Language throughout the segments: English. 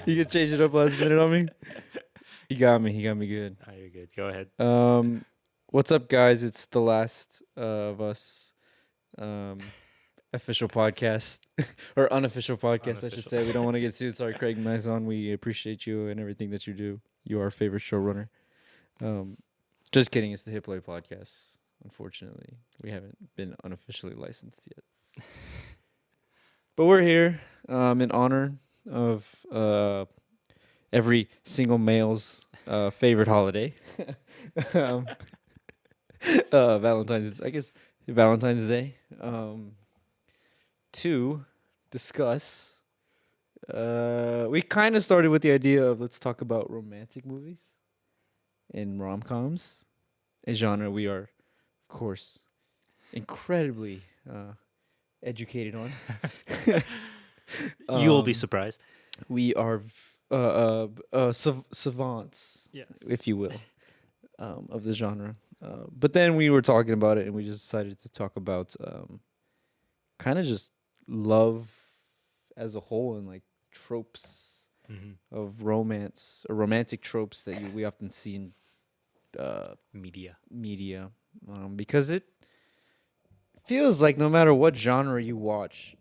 You could change it up last minute on me. He got me. He got me good. Oh, you're good. Go ahead. What's up, guys? It's the last of us official podcast or unofficial podcast, I should say. We don't want to get sued. Sorry, Craig Maison. We appreciate you and everything that you do. You are our favorite showrunner. Just kidding. It's the Hip Play podcast. Unfortunately, we haven't been unofficially licensed yet. But we're here in honor of every single male's favorite holiday. Valentine's Day. To discuss, we kind of started with the idea of let's talk about romantic movies and rom-coms, a genre we are, of course, incredibly educated on. You'll be surprised. We are savants, Yes. if you will, of the genre. But then we were talking about it, and we just decided to talk about kind of just love as a whole and like tropes of romance or romantic tropes that we often see in Media. Because it feels like no matter what genre you watch,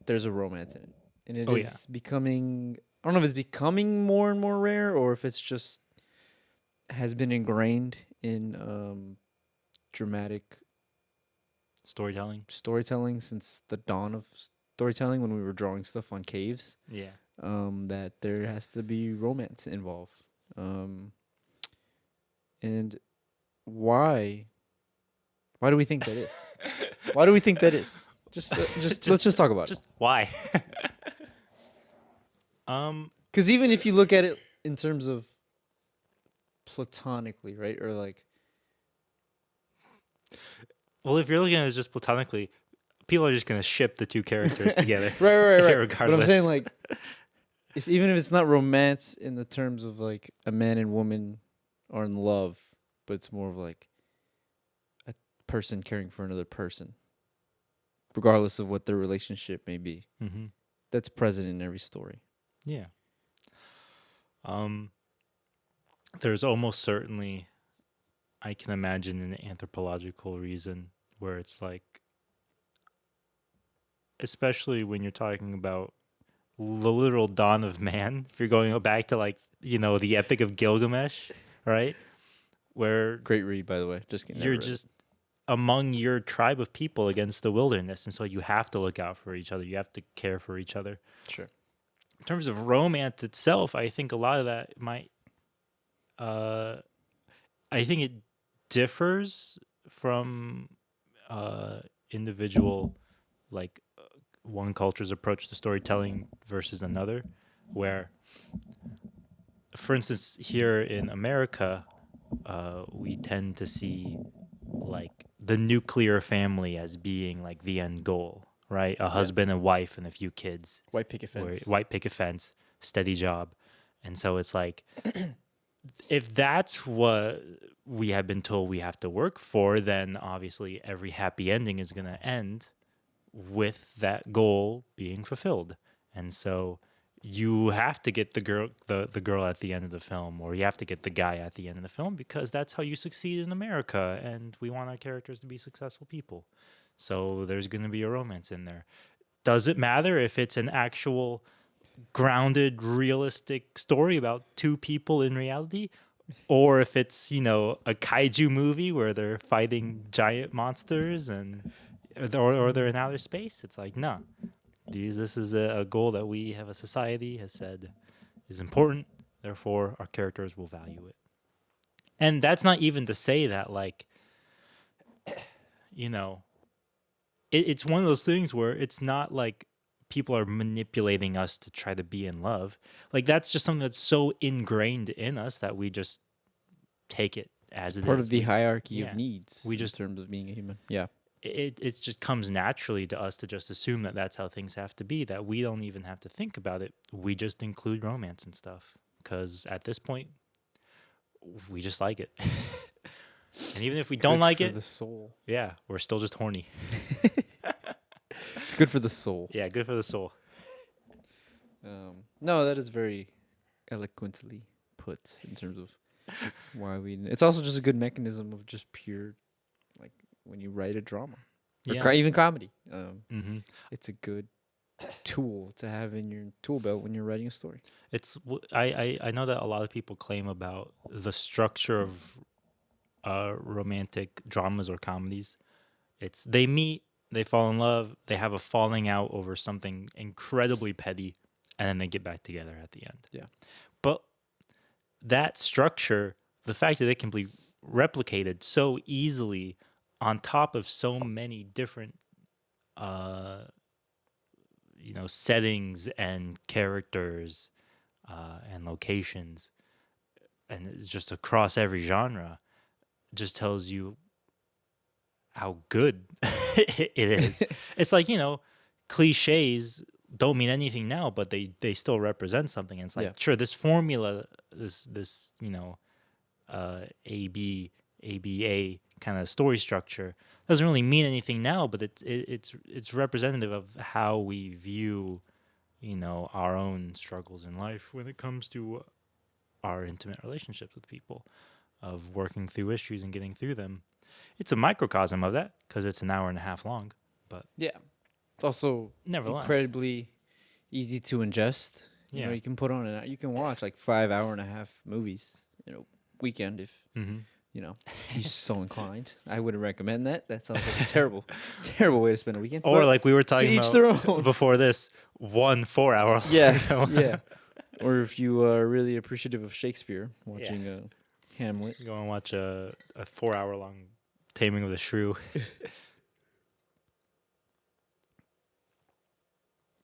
there's a romance in it, and it is becoming. I don't know if it's becoming more and more rare, or if it's just has been ingrained in dramatic storytelling since the dawn of storytelling, when we were drawing stuff on caves. Yeah. That there has to be romance involved. And why do we think that is? Why do we think that is? Just let's just talk about it. Just why? Because even if you look at it in terms of platonically, right, or like, well, if you're looking at it just platonically, people are just gonna ship the two characters together. right. Regardless. But I'm saying, like, even if it's not romance in the terms of like a man and woman are in love, but it's more of like a person caring for another person, regardless of what their relationship may be. Mm-hmm. That's present in every story. Yeah. There's almost certainly, I can imagine, an anthropological reason where it's like, especially when you're talking about the literal dawn of man, if you're going back to like, the Epic of Gilgamesh, right? Where Great read, by the way. Just kidding. you're just among your tribe of people against the wilderness, and so you have to look out for each other. You have to care for each other. Sure. In terms of romance itself, I think a lot of that might, I think it differs from individual, like one culture's approach to storytelling versus another, where, for instance, here in America, we tend to see like the nuclear family as being like the end goal, right? A husband and wife and a few kids. White picket fence. White picket fence, steady job. And so it's like, if that's what we have been told we have to work for, then obviously every happy ending is going to end with that goal being fulfilled. And so you have to get the girl at the end of the film, or you have to get the guy at the end of the film, because that's how you succeed in America, and we want our characters to be successful people. So there's going to be a romance in there. Does it matter if it's an actual grounded, realistic story about two people in reality, or if it's, a kaiju movie where they're fighting giant monsters or they're in outer space? It's like, no. This is a goal that we have, a society has said is important, therefore our characters will value it. And that's not even to say that, like, it's one of those things where it's not like people are manipulating us to try to be in love. Like, that's just something that's so ingrained in us that we just take it as it is. Part of the hierarchy of needs in terms of being a human. Yeah. It just comes naturally to us to just assume that that's how things have to be, that we don't even have to think about it. We just include romance and stuff because at this point, we just like it. And even if we don't like it, the soul. Yeah, we're still just horny. It's good for the soul. Yeah, good for the soul. No, that is very eloquently put in terms of why we. It's also just a good mechanism of just pure, like when you write a drama or Yeah. even comedy. Mm-hmm. It's a good tool to have in your tool belt when you're writing a story. I know that a lot of people claim about the structure of romantic dramas or comedies. It's they meet, they fall in love, they have a falling out over something incredibly petty, and then they get back together at the end. Yeah. But that structure, the fact that it can be replicated so easily on top of so many different uh settings and characters and locations, and it's just across every genre, just tells you how good it is. It's like, cliches don't mean anything now, but they still represent something. And it's like, Yeah. sure, this formula, this ABA kind of story structure doesn't really mean anything now, but it's representative of how we view our own struggles in life when it comes to our intimate relationships with people, of working through issues and getting through them. It's a microcosm of that because it's an hour and a half long, but Yeah. It's also nevertheless, incredibly easy to ingest. You know, yeah. you can put on you can watch like 5 hour and a half movies, weekend if Mm-hmm. if you're so inclined. I wouldn't recommend that. That sounds like a terrible, terrible way to spend a weekend. Or But like we were to talking each about their own. before this, 1 4 hour. Yeah, yeah. Or if you are really appreciative of Shakespeare, watching Hamlet. Go and watch a 4 hour long Taming of the Shrew.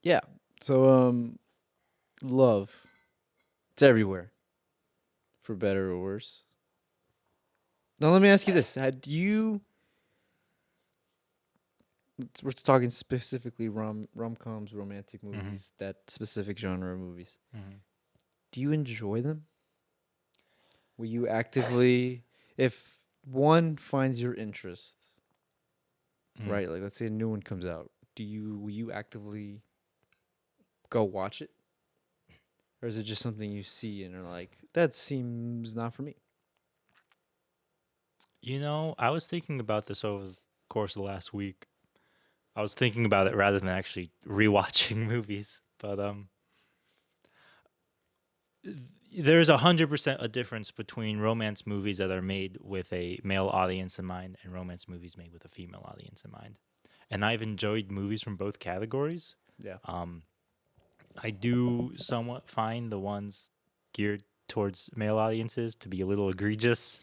Yeah. So love. It's everywhere. For better or worse. Now let me ask you this. We're talking specifically rom-coms, romantic movies, that specific genre of movies. Mm-hmm. Do you enjoy them? Will you actively, if one finds your interest, right? Like let's say a new one comes out, will you actively go watch it? Or is it just something you see and are like, that seems not for me? I was thinking about this over the course of the last week. I was thinking about it rather than actually rewatching movies, but there's 100% a difference between romance movies that are made with a male audience in mind and romance movies made with a female audience in mind. And I've enjoyed movies from both categories. Yeah. I do somewhat find the ones geared towards male audiences to be a little egregious.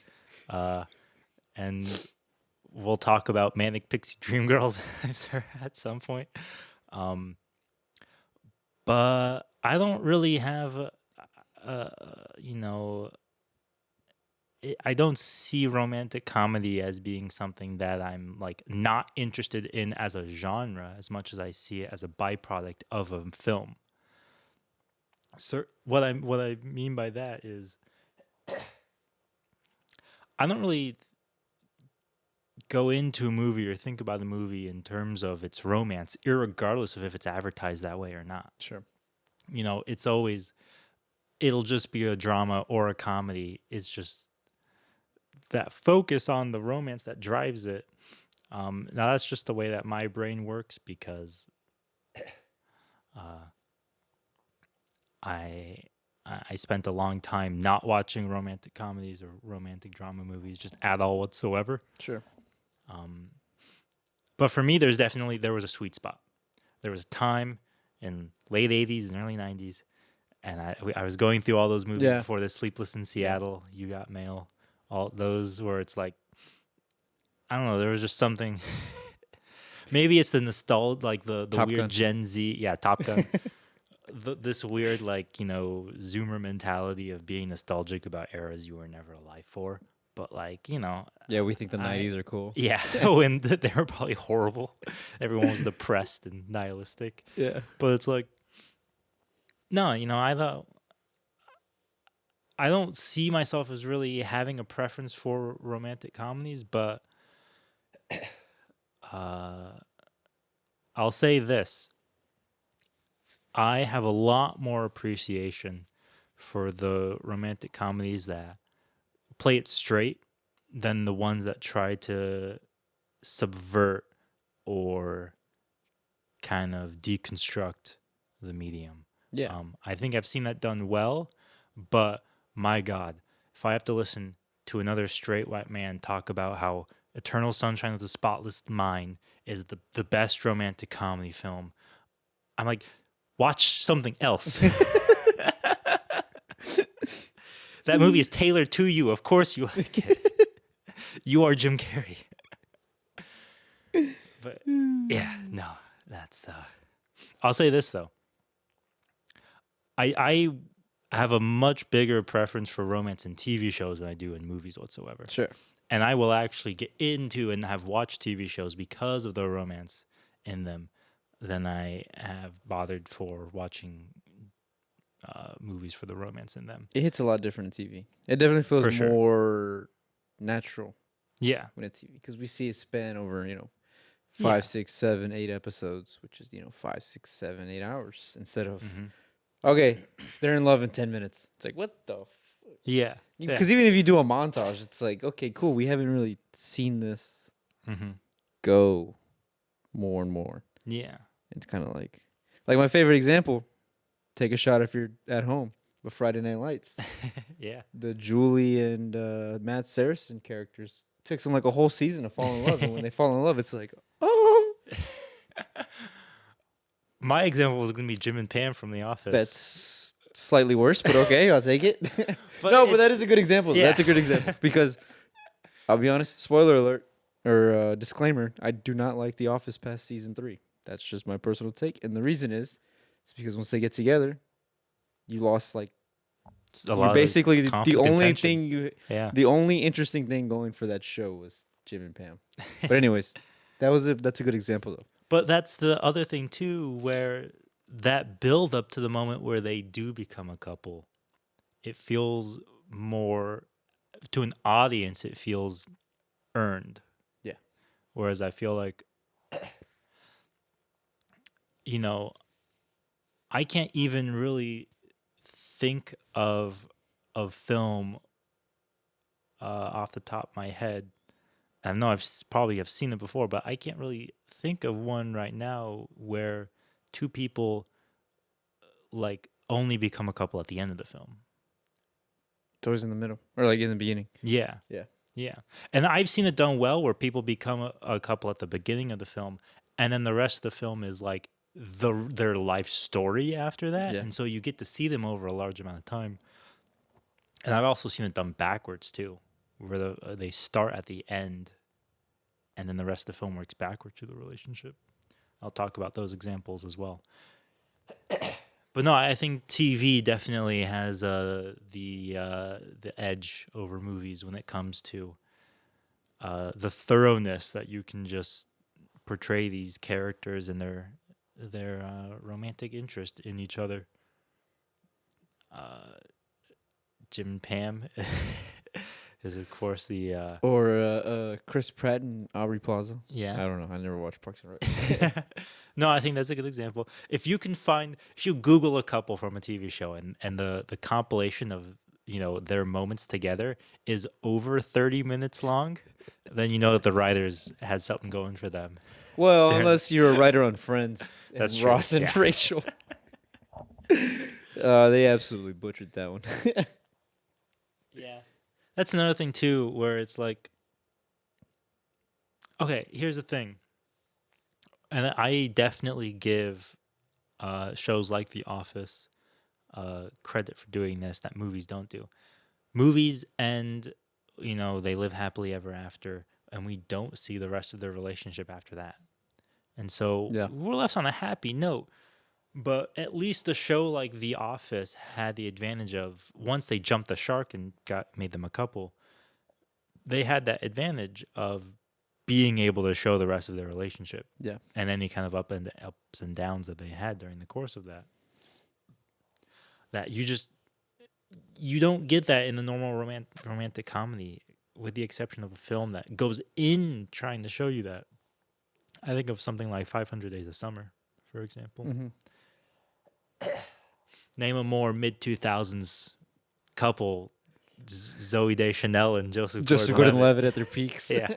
And we'll talk about Manic Pixie Dream Girls at some point. But I don't really have, I don't see romantic comedy as being something that I'm like not interested in as a genre as much as I see it as a byproduct of a film. So what I mean by that is I don't really go into a movie or think about a movie in terms of its romance, irregardless of if it's advertised that way or not. Sure. It's always, it'll just be a drama or a comedy. It's just that focus on the romance that drives it. Now that's just the way that my brain works because I spent a long time not watching romantic comedies or romantic drama movies just at all whatsoever. Sure. But for me, there was a sweet spot. There was a time in late 80s and early 90s, and I was going through all those movies before this, Sleepless in Seattle, You Got Mail, all those where it's like, I don't know, there was just something. Maybe it's the nostalgia, like the Top weird Gun. Gen Z, Top Gun. This weird, like, Zoomer mentality of being nostalgic about eras you were never alive for. But, like, Yeah, we think the 90s are cool. yeah, when they were probably horrible. Everyone was depressed and nihilistic. Yeah. But it's like, no, I don't see myself as really having a preference for romantic comedies, but I'll say this. I have a lot more appreciation for the romantic comedies that play it straight than the ones that try to subvert or kind of deconstruct the medium. Yeah. I think I've seen that done well, but my God, if I have to listen to another straight white man talk about how Eternal Sunshine of the Spotless Mind is the best romantic comedy film, I'm like, watch something else. That movie is tailored to you. Of course you like it. You are Jim Carrey. But yeah, no, that's I'll say this though. I have a much bigger preference for romance in TV shows than I do in movies whatsoever. Sure. And I will actually get into and have watched TV shows because of the romance in them than I have bothered for watching movies for the romance in them. It hits a lot different in TV. It definitely feels For sure. more natural Yeah. when it's TV because we see it span over, Yeah. 5, 6, 7, 8 episodes, which is 5, 6, 7, 8 hours instead of Mm-hmm. okay, they're in love in 10 minutes. It's like what the. Yeah. Because even if you do a montage, it's like okay, cool. We haven't really seen this Mm-hmm. go more and more. Yeah. It's kind of like my favorite example. Take a shot if you're at home. But Friday Night Lights, Yeah. the Julie and Matt Saracen characters took them like a whole season to fall in love, and when they fall in love, it's like oh, My example was going to be Jim and Pam from The Office. that's slightly worse, but okay, I'll take it. But But that it's- is a good example. yeah. That's a good example because I'll be honest. Spoiler alert or disclaimer: I do not like The Office past season 3. That's just my personal take, and the reason is, it's because once they get together, you lost like It's a you're lot of basically the conflict and only tension. thing you, Yeah. the only interesting thing going for that show was Jim and Pam. But anyways, that's a good example though. But that's the other thing too, where that build up to the moment where they do become a couple, it feels more to an audience. It feels earned. Yeah. Whereas I feel like, I can't even really think of film off the top of my head. I know probably have seen it before, but I can't really think of one right now where two people like only become a couple at the end of the film. It's always in the middle or like in the beginning. Yeah. Yeah. Yeah. And I've seen it done well where people become a couple at the beginning of the film and then the rest of the film is like their life story after that. Yeah. And so you get to see them over a large amount of time. And I've also seen it done backwards too, where they start at the end and then the rest of the film works backward to the relationship. I'll talk about those examples as well. But no, I think TV definitely has the edge over movies when it comes to the thoroughness that you can just portray these characters and their romantic interest in each other. Jim and Pam is of course the Or Chris Pratt and Aubrey Plaza. yeah. I don't know. I never watched Parks and Rec. No, I think that's a good example. If you Google a couple from a TV show and the compilation of their moments together is over 30 minutes long, then you know that the writers had something going for them. Well, They're- unless you're a writer on Friends, and That's true, Ross and yeah. Rachel. They absolutely butchered that one. Yeah. That's another thing too, where it's like, okay, here's the thing. And I definitely give shows like The Office credit for doing this that movies don't do. Movies end, they live happily ever after, and we don't see the rest of their relationship after that. And so Yeah. we're left on a happy note. But at least a show like The Office had the advantage of once they jumped the shark and made them a couple, they had that advantage of being able to show the rest of their relationship. Yeah. And any kind of ups and downs that they had during the course of that. That you don't get that in the normal romantic comedy, with the exception of a film that goes in trying to show you that. I think of something like 500 Days of Summer, for example. Mm-hmm. Name a more mid 2000s couple: Zoe Deschanel and Joseph Gordon-Levitt at their peaks. Yeah.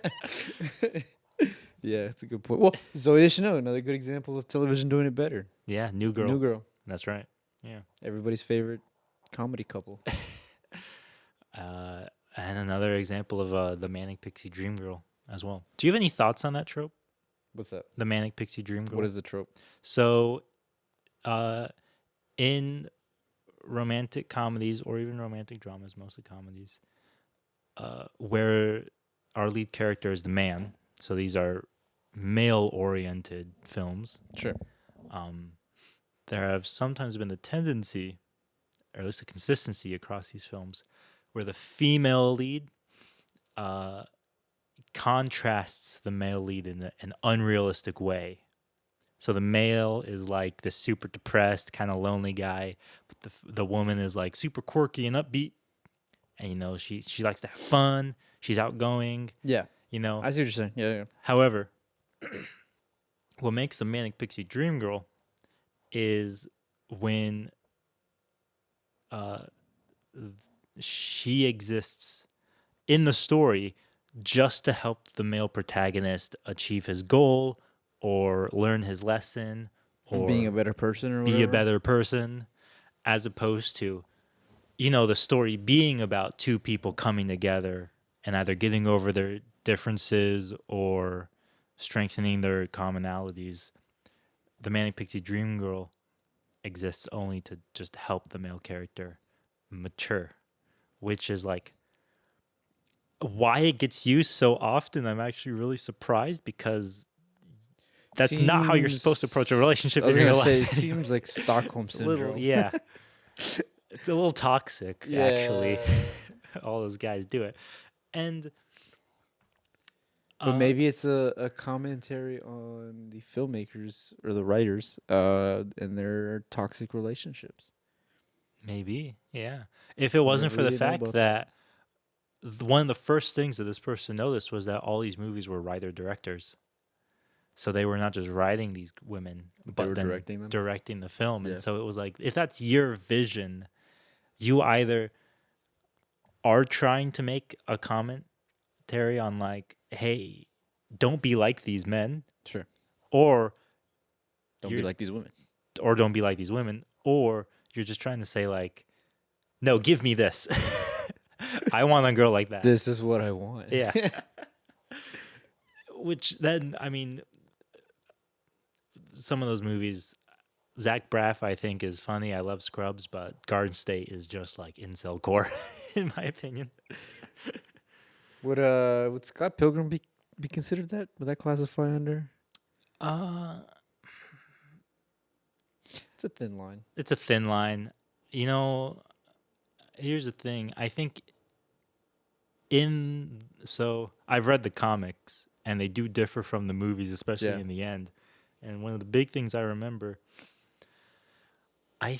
Yeah, it's a good point. Well, Zoe Deschanel, another good example of television doing it better. Yeah, New The Girl. New Girl, That's right. Yeah. everybody's favorite comedy couple. And another example of the Manic Pixie Dream Girl as well. Do you have any thoughts on that trope? What's that? The Manic Pixie Dream Girl? What is the trope? So, in romantic comedies or even romantic dramas, mostly comedies, where our lead character is the man, so these are male-oriented films. Sure. There have sometimes been the tendency, or at least the consistency across these films, where the female lead contrasts the male lead in an unrealistic way. So the male is like this super depressed, kind of lonely guy, but the woman is like super quirky and upbeat, and she likes to have fun. She's outgoing. Yeah. I see what you're saying. Yeah. However, what makes the Manic Pixie Dream Girl is when she exists in the story just to help the male protagonist achieve his goal or learn his lesson or being a better person or be whatever. a better person, as opposed to, the story being about two people coming together and either getting over their differences or strengthening their commonalities. The Manic Pixie Dream Girl exists only to just help the male character mature, which is like why it gets used so often. I'm actually really surprised because that's not how you're supposed to approach a relationship in real life. It seems like Stockholm syndrome. Yeah. It's a little toxic, actually. All those guys do it. And but maybe it's a commentary on the filmmakers or the writers and their toxic relationships. Maybe, yeah. If it wasn't for the fact that one of the first things that this person noticed was that all these movies were writer-directors. So they were not just writing these women, but then directing the film. Yeah. And so it was like, if that's your vision, you either are trying to make a commentary on like, hey, don't be like these men. Sure. Or don't be like these women. Or don't be like these women. Or you're just trying to say like, no, give me this. I want a girl like that. This is what I want. Yeah. Which then, I mean, some of those movies, Zach Braff, I think, is funny. I love Scrubs, but Garden State is just like incel core, in my opinion. Would Scott Pilgrim be considered that? Would that classify under? It's a thin line. It's a thin line. Here's the thing. I think I've read the comics, and they do differ from the movies, especially in the end. And one of the big things I remember, I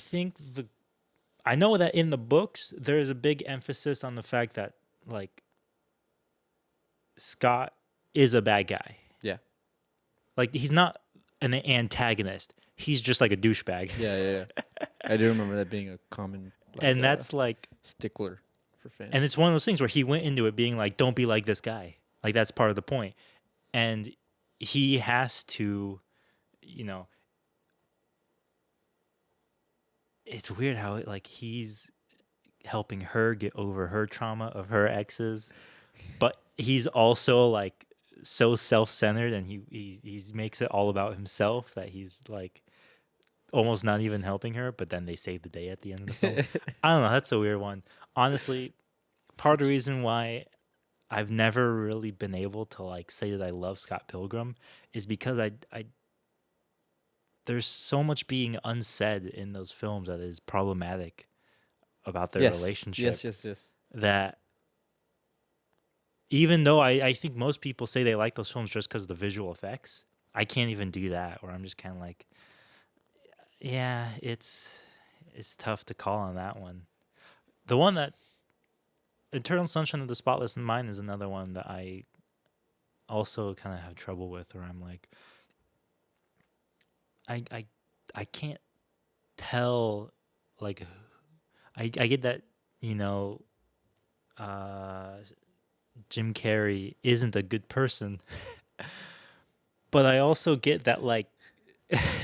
know that in the books, there is a big emphasis on the fact that, like, Scott is a bad guy. Yeah. Like, he's not an antagonist. He's just like a douchebag. Yeah. I do remember that being a common... and that's like... stickler for fans. And it's one of those things where he went into it being like, don't be like this guy. Like, that's part of the point. And he has to, it's weird how he's helping her get over her trauma of her exes, but he's also like so self-centered, and he makes it all about himself that he's like almost not even helping her, but then they save the day at the end of the film. I don't know. That's a weird one. Honestly, part of the reason why I've never really been able to like say that I love Scott Pilgrim is because I there's so much being unsaid in those films that is problematic about their relationship. Yes. That even though I think most people say they like those films just because of the visual effects, I can't even do that, or I'm just kind of like, yeah, it's tough to call on that one. The one that Eternal Sunshine of the Spotless Mind is another one that I also kind of have trouble with, where I'm like, I can't tell, like, I get that, you know, Jim Carrey isn't a good person, but I also get that, like,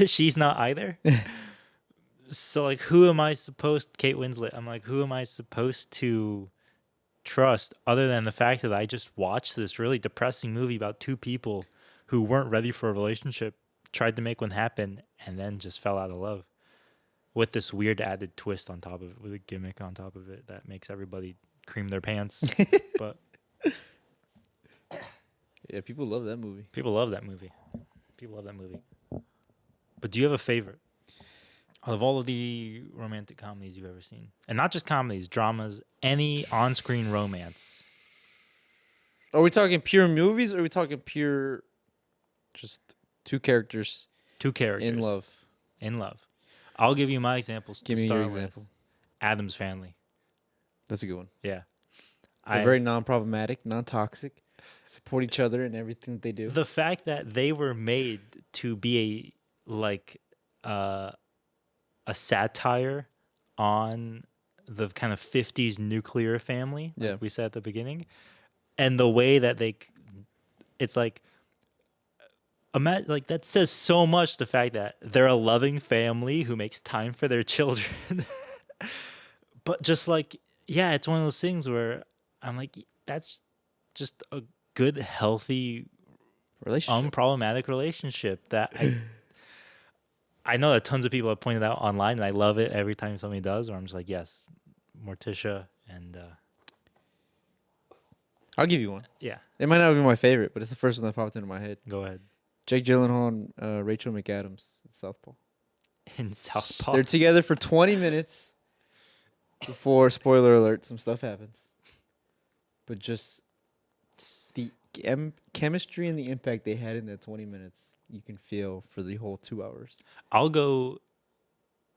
she's not either. So, like, who am I supposed, Kate Winslet, I'm like, who am I supposed to trust other than the fact that I just watched this really depressing movie about two people who weren't ready for a relationship, tried to make one happen, and then just fell out of love with this weird added twist on top of it, with a gimmick on top of it that makes everybody cream their pants. But Yeah, people love that movie. people love that movie. But do you have a favorite out of all of the romantic comedies you've ever seen? And not just comedies, dramas, any on-screen romance. Are we talking pure movies or are we talking pure just two characters Two characters. in love? In love. I'll give you my examples to Give me start your with. example. Addams Family. That's a good one. Yeah. They're very non-problematic, non-toxic, support each other in everything that they do. The fact that they were made to be a satire on the kind of 50s nuclear family, like Yeah. we said at the beginning, and the way that it's like, like that says so much. The fact that they're a loving family who makes time for their children, but just like, yeah, it's one of those things where I'm like, that's just a good, healthy, Relationship. unproblematic relationship that I know that tons of people have pointed out online, and I love it every time somebody does. Or I'm just like, yes, Morticia, and I'll give you one. yeah, It might not be my favorite, but it's the first one that popped into my head. go ahead. Jake Gyllenhaal and Rachel McAdams in Southpaw. In Southpaw, They're together for 20 minutes before, spoiler alert, some stuff happens. But just the chemistry and the impact they had in that 20 minutes, you can feel for the whole 2 hours. I'll go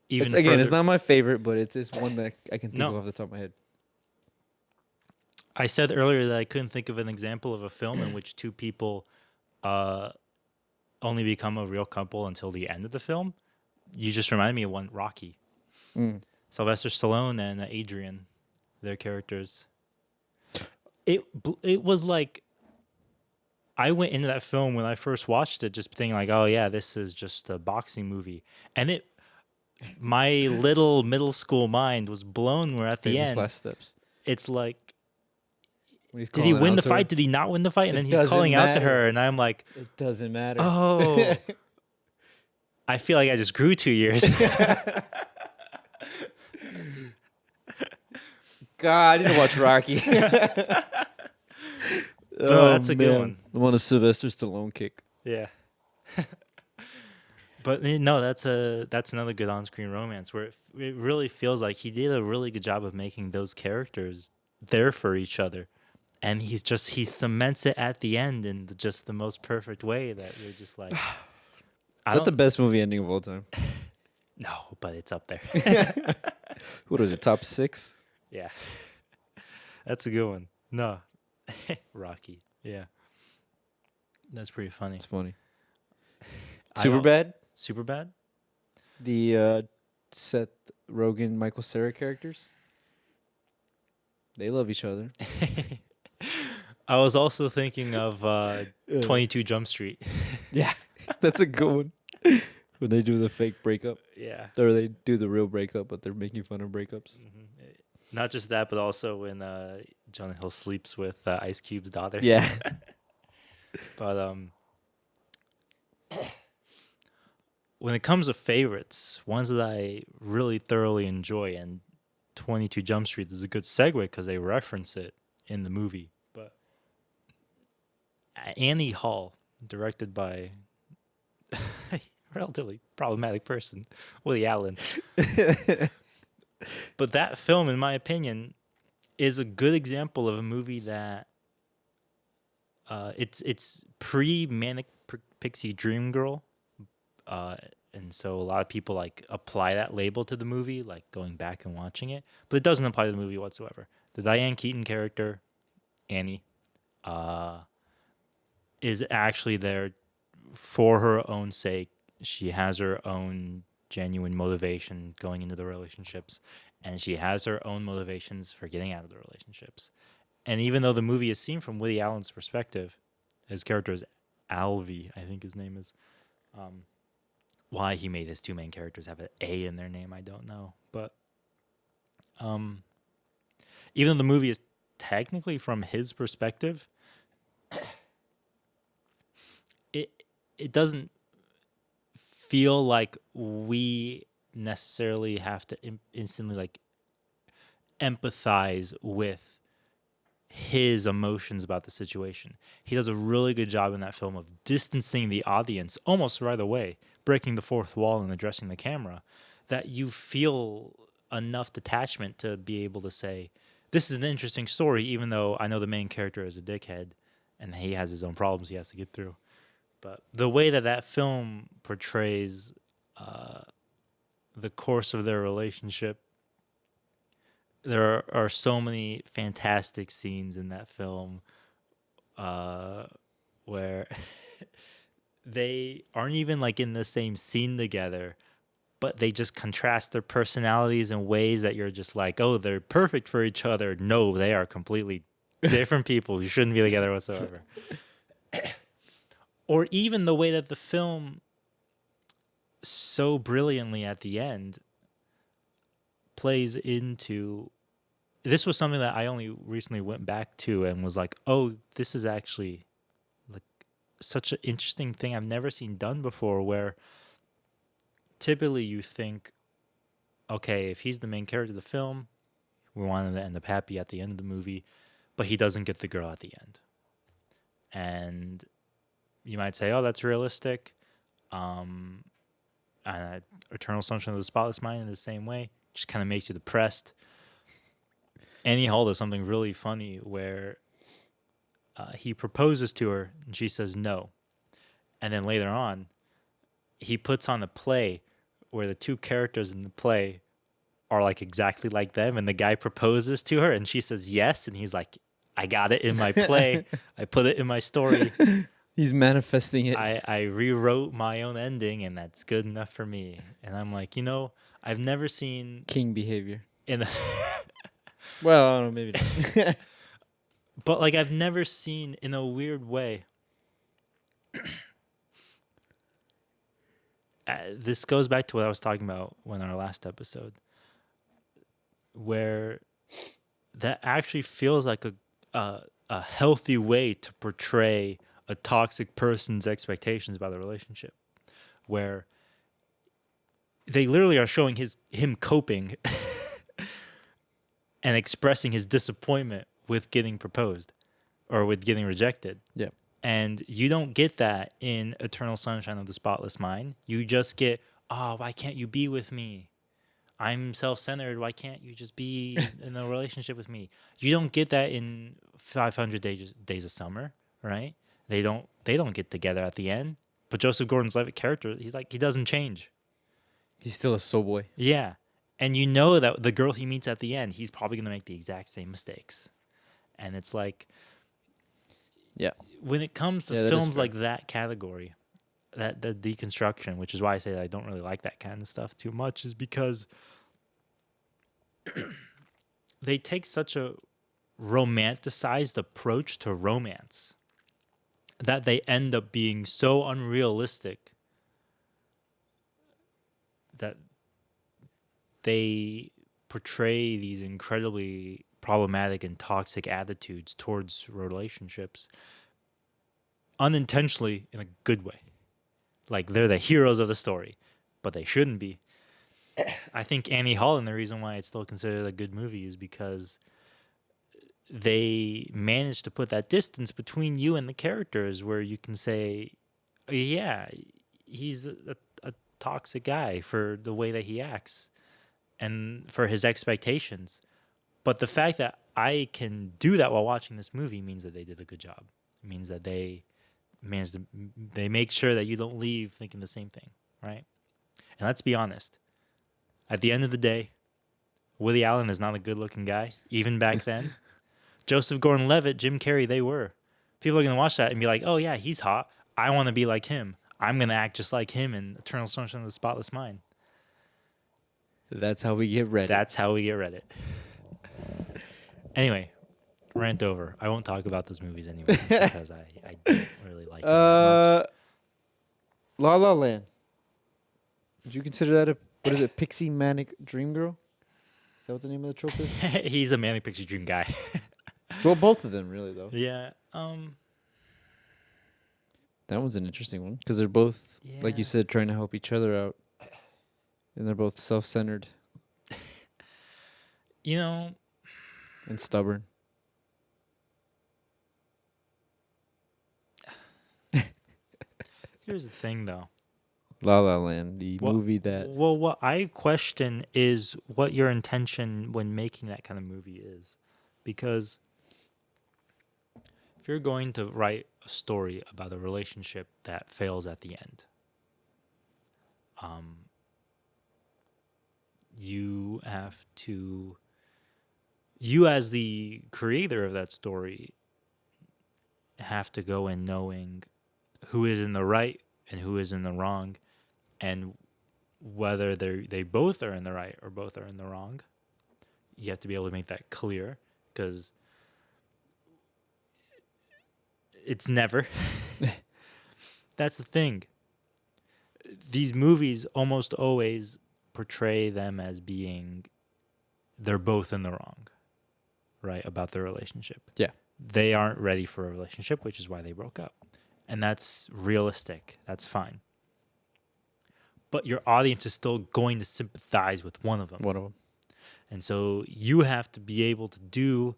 even Again, further. it's not my favorite, but it's one that I can think No. of off the top of my head. I said earlier that I couldn't think of an example of a film in which two people only become a real couple until the end of the film. You just reminded me of one, Rocky. Mm. Sylvester Stallone and Adrian, their characters. It was like, I went into that film when I first watched it just thinking like, oh yeah, this is just a boxing movie, and my little middle school mind was blown where at the Famous end last steps. it's like, When he's did he calling win out the to her. fight? Did he not win the fight? And It then he's doesn't calling out to matter. her, and I'm like, It doesn't matter. oh, I feel like I just grew 2 years. God, I need to watch Rocky. No, that's a good one. The one of Sylvester Stallone kick. Yeah. But no, that's another good on-screen romance where it really feels like he did a really good job of making those characters there for each other, and he cements it at the end in just the most perfect way that you're just like, Is that the best movie ending of all time? no, but it's up there. What is it, top 6? Yeah, that's a good one. No, Rocky. Yeah, that's pretty funny. It's funny. I don't- Superbad? Superbad. The Seth Rogen, Michael Cera characters? They love each other. I was also thinking of 22 Jump Street. Yeah, that's a good one. When they do the fake breakup. Yeah. Or they do the real breakup, but they're making fun of breakups. Not just that, but also when Jonah Hill sleeps with Ice Cube's daughter. Yeah. But when it comes to favorites, ones that I really thoroughly enjoy, and 22 Jump Street is a good segue because they reference it in the movie. But Annie Hall, directed by a relatively problematic person, Woody Allen. But that film, in my opinion, is a good example of a movie that it's pre-Manic Pixie Dream Girl, and so a lot of people like apply that label to the movie, like going back and watching it, but it doesn't apply to the movie whatsoever. The Diane Keaton character, Annie, is actually there for her own sake. She has her own genuine motivation going into the relationships, and she has her own motivations for getting out of the relationships. And even though the movie is seen from Woody Allen's perspective, his character is Alvy, I think his name is. Why he made his two main characters have an A in their name, I don't know. But even though the movie is technically from his perspective, it doesn't feel like we necessarily have to instantly like empathize with his emotions about the situation. He does a really good job in that film of distancing the audience almost right away, breaking the fourth wall and addressing the camera, that you feel enough detachment to be able to say, this is an interesting story, even though I know the main character is a dickhead and he has his own problems he has to get through. But the way that that film portrays the course of their relationship, there are so many fantastic scenes in that film where they aren't even like in the same scene together, but they just contrast their personalities in ways that you're just like, oh, they're perfect for each other. No, they are completely different people who shouldn't be together whatsoever. Or even the way that the film so brilliantly at the end plays into, this was something that I only recently went back to and was like, oh, this is actually like such an interesting thing I've never seen done before, where typically you think, okay, if he's the main character of the film, we want him to end up happy at the end of the movie, but he doesn't get the girl at the end. And you might say, oh, that's realistic. Eternal Sunshine of the Spotless Mind in the same way, just kind of makes you depressed. Annie Hall does something really funny where he proposes to her and she says no. And then later on, he puts on a play where the two characters in the play are like exactly like them, and the guy proposes to her and she says yes, and he's like, I got it in my play. I put it in my story. He's manifesting it. I rewrote my own ending, and that's good enough for me. And I'm like, I've never seen King behavior. in a Well, I don't know, maybe not. but like I've never seen in a weird way. This goes back to what I was talking about in our last episode, where that actually feels like a healthy way to portray a toxic person's expectations about a relationship, where they literally are showing him coping and expressing his disappointment with getting proposed or with getting rejected. Yeah. And you don't get that in Eternal Sunshine of the Spotless Mind. You just get, oh, why can't you be with me? I'm self-centered. Why can't you just be in a relationship with me? You don't get that in 500 Days of Summer, right? They don't get together at the end. But Joseph Gordon-Levitt character, he doesn't change. He's still a soul boy. Yeah. And you know that the girl he meets at the end, he's probably going to make the exact same mistakes. And it's like, yeah, when it comes to films like that category, that the deconstruction, which is why I say that I don't really like that kind of stuff too much, is because they take such a romanticized approach to romance that they end up being so unrealistic that they portray these incredibly problematic and toxic attitudes towards relationships unintentionally in a good way. Like they're the heroes of the story, but they shouldn't be. I think Annie Hall, and the reason why it's still considered a good movie is because they managed to put that distance between you and the characters where you can say, yeah, he's a toxic guy for the way that he acts and for his expectations. But the fact that I can do that while watching this movie means that they did a good job. It means that they make sure that you don't leave thinking the same thing, right? And let's be honest. At the end of the day, Woody Allen is not a good-looking guy, even back then. Joseph Gordon-Levitt, Jim Carrey, they were. People are going to watch that and be like, oh, yeah, he's hot. I want to be like him. I'm going to act just like him in Eternal Sunshine of the Spotless Mind. That's how we get Reddit. That's how we get Reddit. Anyway, rant over. I won't talk about those movies anymore because I don't really like them that much. La La Land. Would you consider that what is it, Pixie Manic Dream Girl? Is that what the name of the trope is? He's a manic pixie dream guy. Well, both of them really though. Yeah. That one's an interesting one because they're both, like you Yeah. said, trying to help each other out, and they're both self-centered You know, and stubborn. here's the thing though. La La Land, the What- movie that Well, what I question is what your intention when making that kind of movie is. Because if you're going to write a story about a relationship that fails at the end, you have to, you as the creator of that story, have to go in knowing who is in the right and who is in the wrong, and whether they both are in the right or both are in the wrong. You have to be able to make that clear because it's never. That's the thing. These movies almost always portray them as being they're both in the wrong, right, about their relationship. Yeah. They aren't ready for a relationship, which is why they broke up. And that's realistic. That's fine. But your audience is still going to sympathize with one of them. one of them. And so you have to be able to do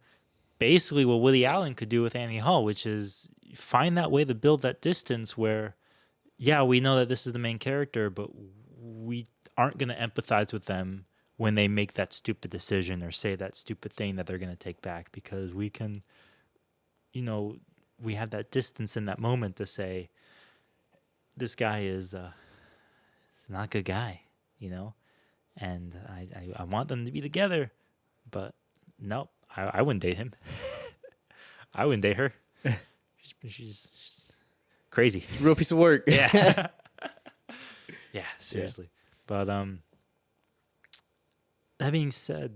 basically what Woody Allen could do with Annie Hall, which is find that way to build that distance where, yeah, we know that this is the main character, but we aren't going to empathize with them when they make that stupid decision or say that stupid thing that they're going to take back, because we can, we have that distance in that moment to say, this guy is not a good guy, and I want them to be together, but nope, I wouldn't date him. I wouldn't date her. She's crazy. Real piece of work. Yeah. Yeah, seriously. But that being said,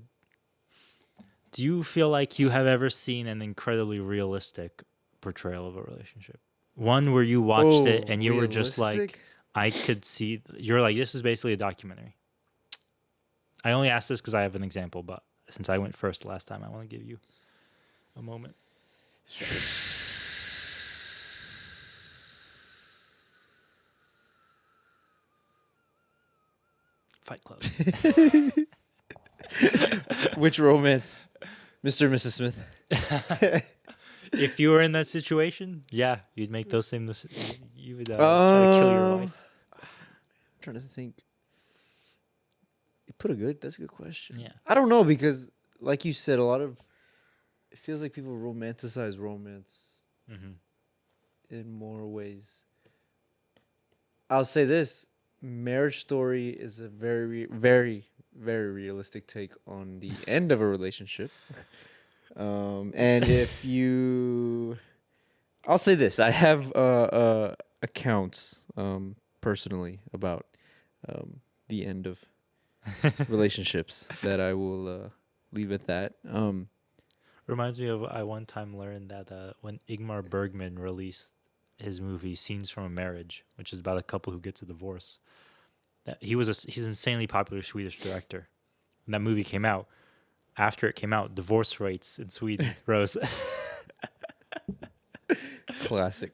do you feel like you have ever seen an incredibly realistic portrayal of a relationship? One where you watched it and you were just like, realistic? I could see, you're like, this is basically a documentary. I only asked this because I have an example, but since I went first last time, I want to give you a moment. Fight Club. Which romance? Mr. and Mrs. Smith. If you were in that situation, yeah, you'd make those same. You would try to kill your wife. I'm trying to think. You put that's a good question. Yeah. I don't know because, like you said, it feels like people romanticize romance Mm-hmm. in more ways. I'll say this: Marriage Story is a very, very, very realistic take on the end of a relationship. And if you, I'll say this: I have accounts personally about the end of relationships that I will leave at that. Reminds me of I one time learned that when Ingmar Bergman released his movie Scenes from a Marriage, which is about a couple who gets a divorce, that he's an insanely popular Swedish director. When that movie came out, after it came out, divorce rates in Sweden rose. Classic.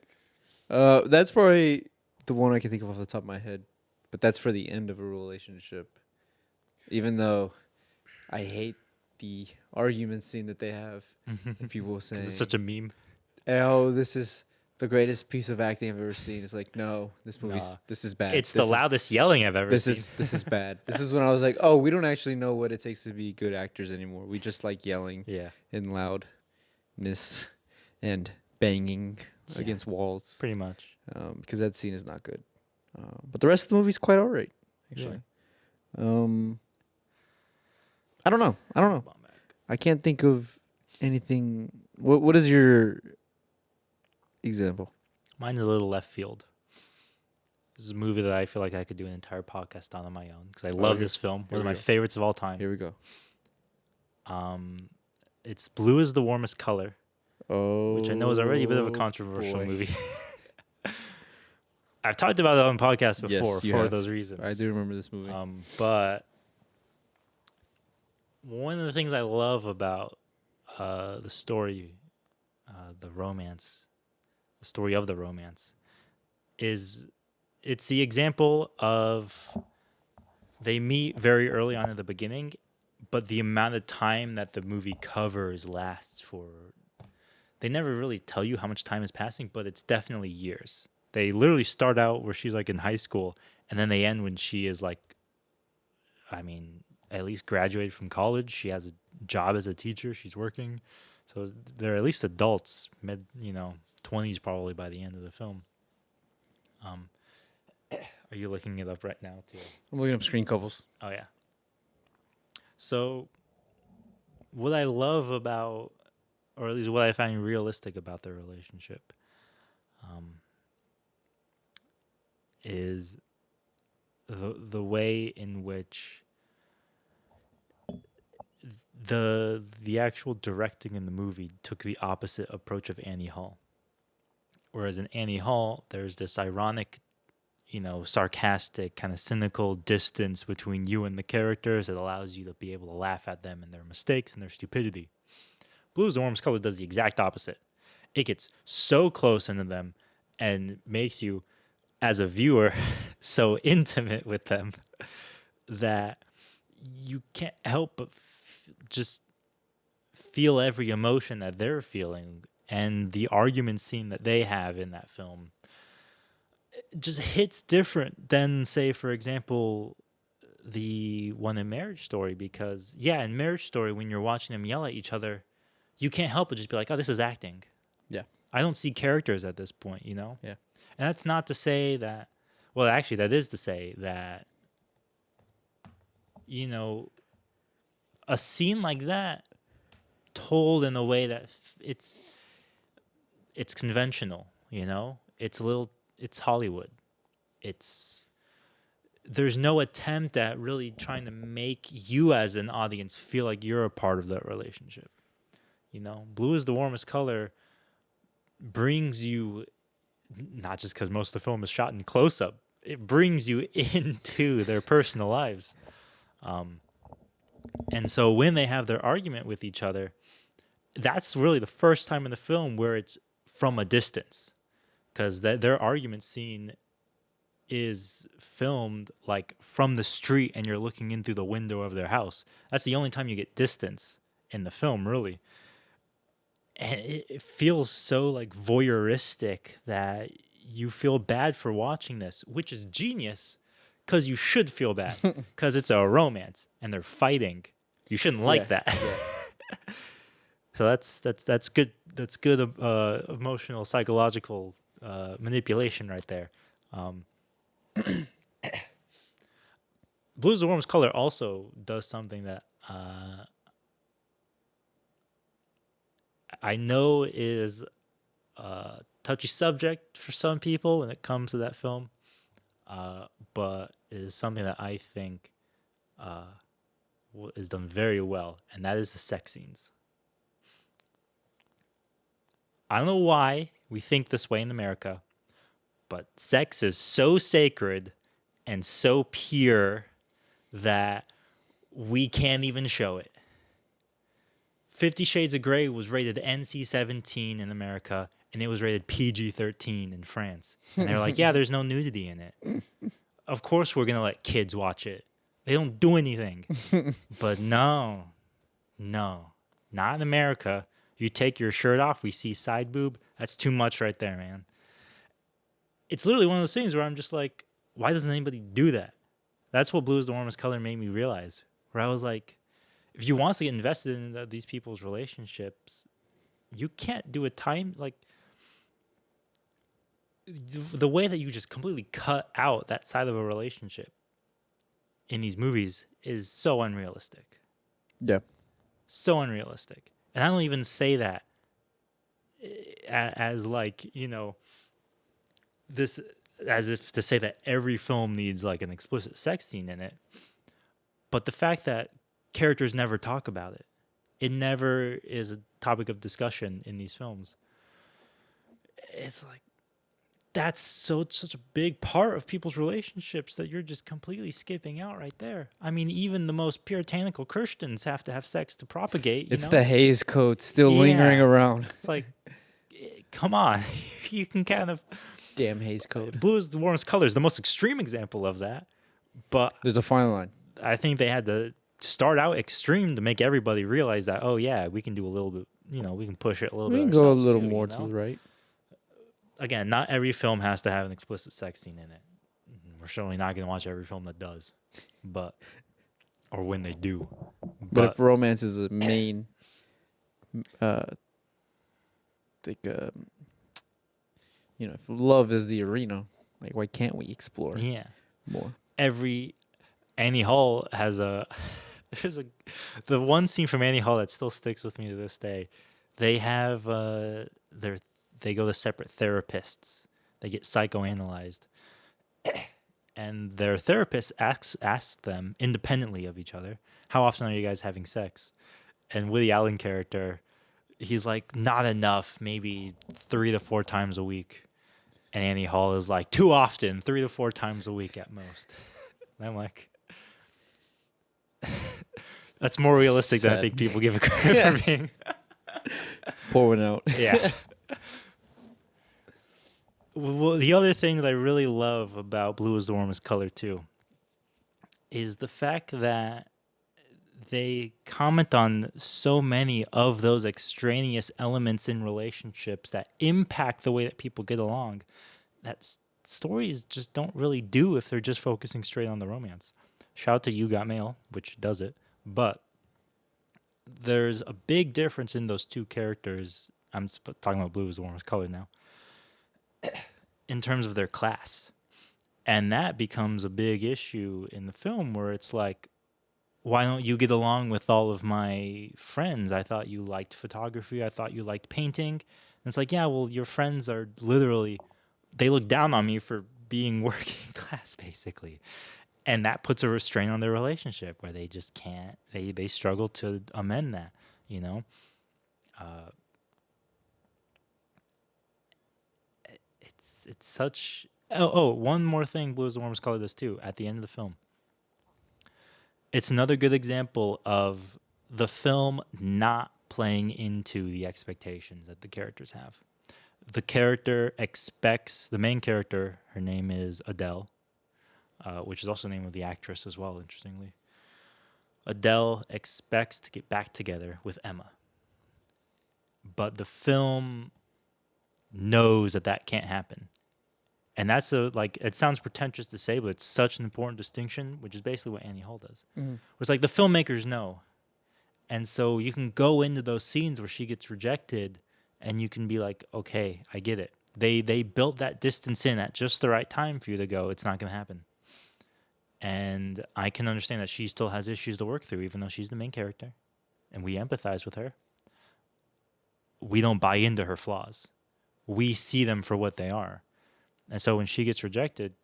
That's probably the one I can think of off the top of my head, but that's for the end of a relationship. Even though I hate the argument scene that they have, and people saying It's such a meme. "Oh, this is the greatest piece of acting I've ever seen." It's like, no, this is bad. It's This the is- loudest yelling I've ever This seen. this is bad. This is when I was like, oh, we don't actually know what it takes to be good actors anymore. We just like yelling Yeah, and loudness and banging Yeah. against walls. pretty much. Because that scene is not good. But the rest of the movie's quite all right, actually. I don't know. I can't think of anything. What is your example? Mine's a little left field. This is a movie that I feel like I could do an entire podcast on my own because I love here- this film. here One of we my go. favorites of all time. Here we go. It's Blue is the Warmest Color, Oh, which I know is already a bit of a controversial boy. movie. I've talked about it on podcasts Yes, before you for have. those reasons. I do remember this movie. But one of the things I love about the story, the romance, the story of the romance, is it's the example of they meet very early on at the beginning, but the amount of time that the movie covers lasts for. They never really tell you how much time is passing, but it's definitely years. They literally start out where she's like in high school, and then they end when she is like, I mean, at least graduated from college. She has a job as a teacher. She's working. So they're at least adults, 20s probably by the end of the film. Are you looking it up right now too? I'm looking up screen couples. Oh yeah. So what I love about, or at least what I find realistic about their relationship, is the way in which the actual directing in the movie took the opposite approach of Annie Hall. Whereas in Annie Hall, there's this ironic, sarcastic, kind of cynical distance between you and the characters that allows you to be able to laugh at them and their mistakes and their stupidity. Blue is the Warmest Color does the exact opposite. It gets so close into them and makes you, as a viewer, so intimate with them that you can't help but just feel every emotion that they're feeling. And the argument scene that they have in that film just hits different than, say, for example, the one in Marriage Story. Because, yeah, in Marriage Story, when you're watching them yell at each other, you can't help but just be like, oh, this is acting. Yeah. I don't see characters at this point, Yeah. And that's not to say that, well, actually, that is to say that, a scene like that told in a way that it's conventional, it's Hollywood. There's no attempt at really trying to make you as an audience feel like you're a part of that relationship. Blue is the Warmest Color brings you, not just because most of the film is shot in close up, it brings you into their personal lives. And so when they have their argument with each other, that's really the first time in the film where it's from a distance, because their argument scene is filmed like from the street and you're looking in through the window of their house. That's the only time you get distance in the film, really. And it feels so like voyeuristic that you feel bad for watching this, which is genius, because you should feel bad because it's a romance and they're fighting. You shouldn't like that. Yeah. So that's good. That's good emotional, psychological manipulation right there. Blue is the Warmest Color also does something that I know is a touchy subject for some people when it comes to that film, but is something that I think is done very well, and that is the sex scenes. I don't know why we think this way in America, but sex is so sacred and so pure that we can't even show it. 50 Shades of Grey was rated NC-17 in America, and it was rated PG-13 in France. And they were like, yeah, there's no nudity in it. Of course we're going to let kids watch it. They don't do anything. But no, not in America. You take your shirt off, we see side boob. That's too much right there, man. It's literally one of those things where I'm just like, why doesn't anybody do that? That's what Blue is the Warmest Color made me realize. Where I was like, if you want to get invested in these people's relationships, you can't do a time like the way that you just completely cut out that side of a relationship in these movies is so unrealistic. Yeah. So unrealistic. And I don't even say that as like, this as if to say that every film needs like an explicit sex scene in it. But the fact that characters never talk about it, it never is a topic of discussion in these films. It's like that's such a big part of people's relationships that you're just completely skipping out right there. I mean, even the most puritanical Christians have to have sex to propagate. It's know? the Hays Code still lingering around. It's like, come on, you can kind of. Damn Hays Code. Blue is the warmest color is the most extreme example of that. But there's a fine line. I think they had to start out extreme to make everybody realize that, oh, yeah, we can do a little bit, we can push it a little bit. We can go a little more to the right. Again, not every film has to have an explicit sex scene in it. We're certainly not going to watch every film that does, or when they do. But if romance is a main, if love is the arena, like why can't we explore? More. Annie Hall has the one scene from Annie Hall that still sticks with me to this day. They have they go to separate therapists. They get psychoanalyzed, and their therapist asks them independently of each other, "How often are you guys having sex?" And Woody Allen character, he's like, "Not enough, maybe 3 to 4 times a week." And Annie Hall is like, "Too often, 3 to 4 times a week at most." And I'm like, that's more realistic than I think people give it credit for being. Pour one out. Yeah. Well, the other thing that I really love about Blue is the Warmest Color too is the fact that they comment on so many of those extraneous elements in relationships that impact the way that people get along that stories just don't really do if they're just focusing straight on the romance. Shout out to You Got Mail, which does it. But there's a big difference in those two characters. I'm talking about Blue is the Warmest Color now. In terms of their class. And that becomes a big issue in the film where it's like, why don't you get along with all of my friends? I thought you liked photography. I thought you liked painting. And it's like, yeah, well, your friends are literally, they look down on me for being working class, basically. And that puts a restraint on their relationship where they just can't, they struggle to amend that, It's such... one more thing Blue is the Warmest Color does too, at the end of the film. It's another good example of the film not playing into the expectations that the characters have. The character expects, the main character, her name is Adele, which is also the name of the actress as well, interestingly. Adele expects to get back together with Emma. But the film knows that can't happen. And that's it sounds pretentious to say, but it's such an important distinction, which is basically what Annie Hall does. Mm-hmm. It's like the filmmakers know. And so you can go into those scenes where she gets rejected and you can be like, okay, I get it. They built that distance in at just the right time for you to go, it's not going to happen. And I can understand that she still has issues to work through, even though she's the main character. And we empathize with her. We don't buy into her flaws. We see them for what they are. And so when she gets rejected,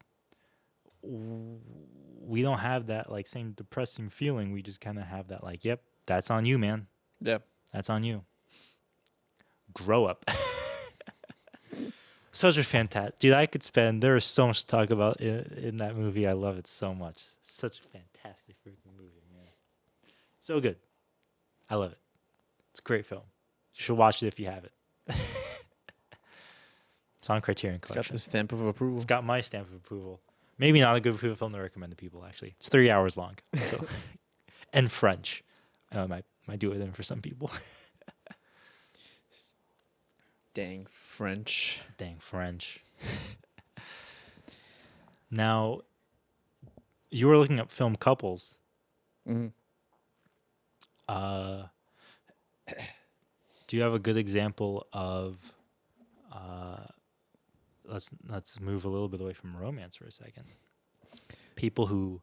we don't have that same depressing feeling. We just kind of have that yep, that's on you, man. Yep. That's on you. Grow up. Such a fantastic... Dude, I could spend... There is so much to talk about in that movie. I love it so much. Such a fantastic freaking movie, man. So good. I love it. It's a great film. You should watch it if you haven't. It's on Criterion Collection. It's got the stamp of approval. It's got my stamp of approval. Maybe not a good film to recommend to people, actually. It's 3 hours long. So, and French. I might do it in for some people. Dang French. Dang French. Now, you were looking up film couples. Mm-hmm. Do you have a good example of... Let's move a little bit away from romance for a second. People who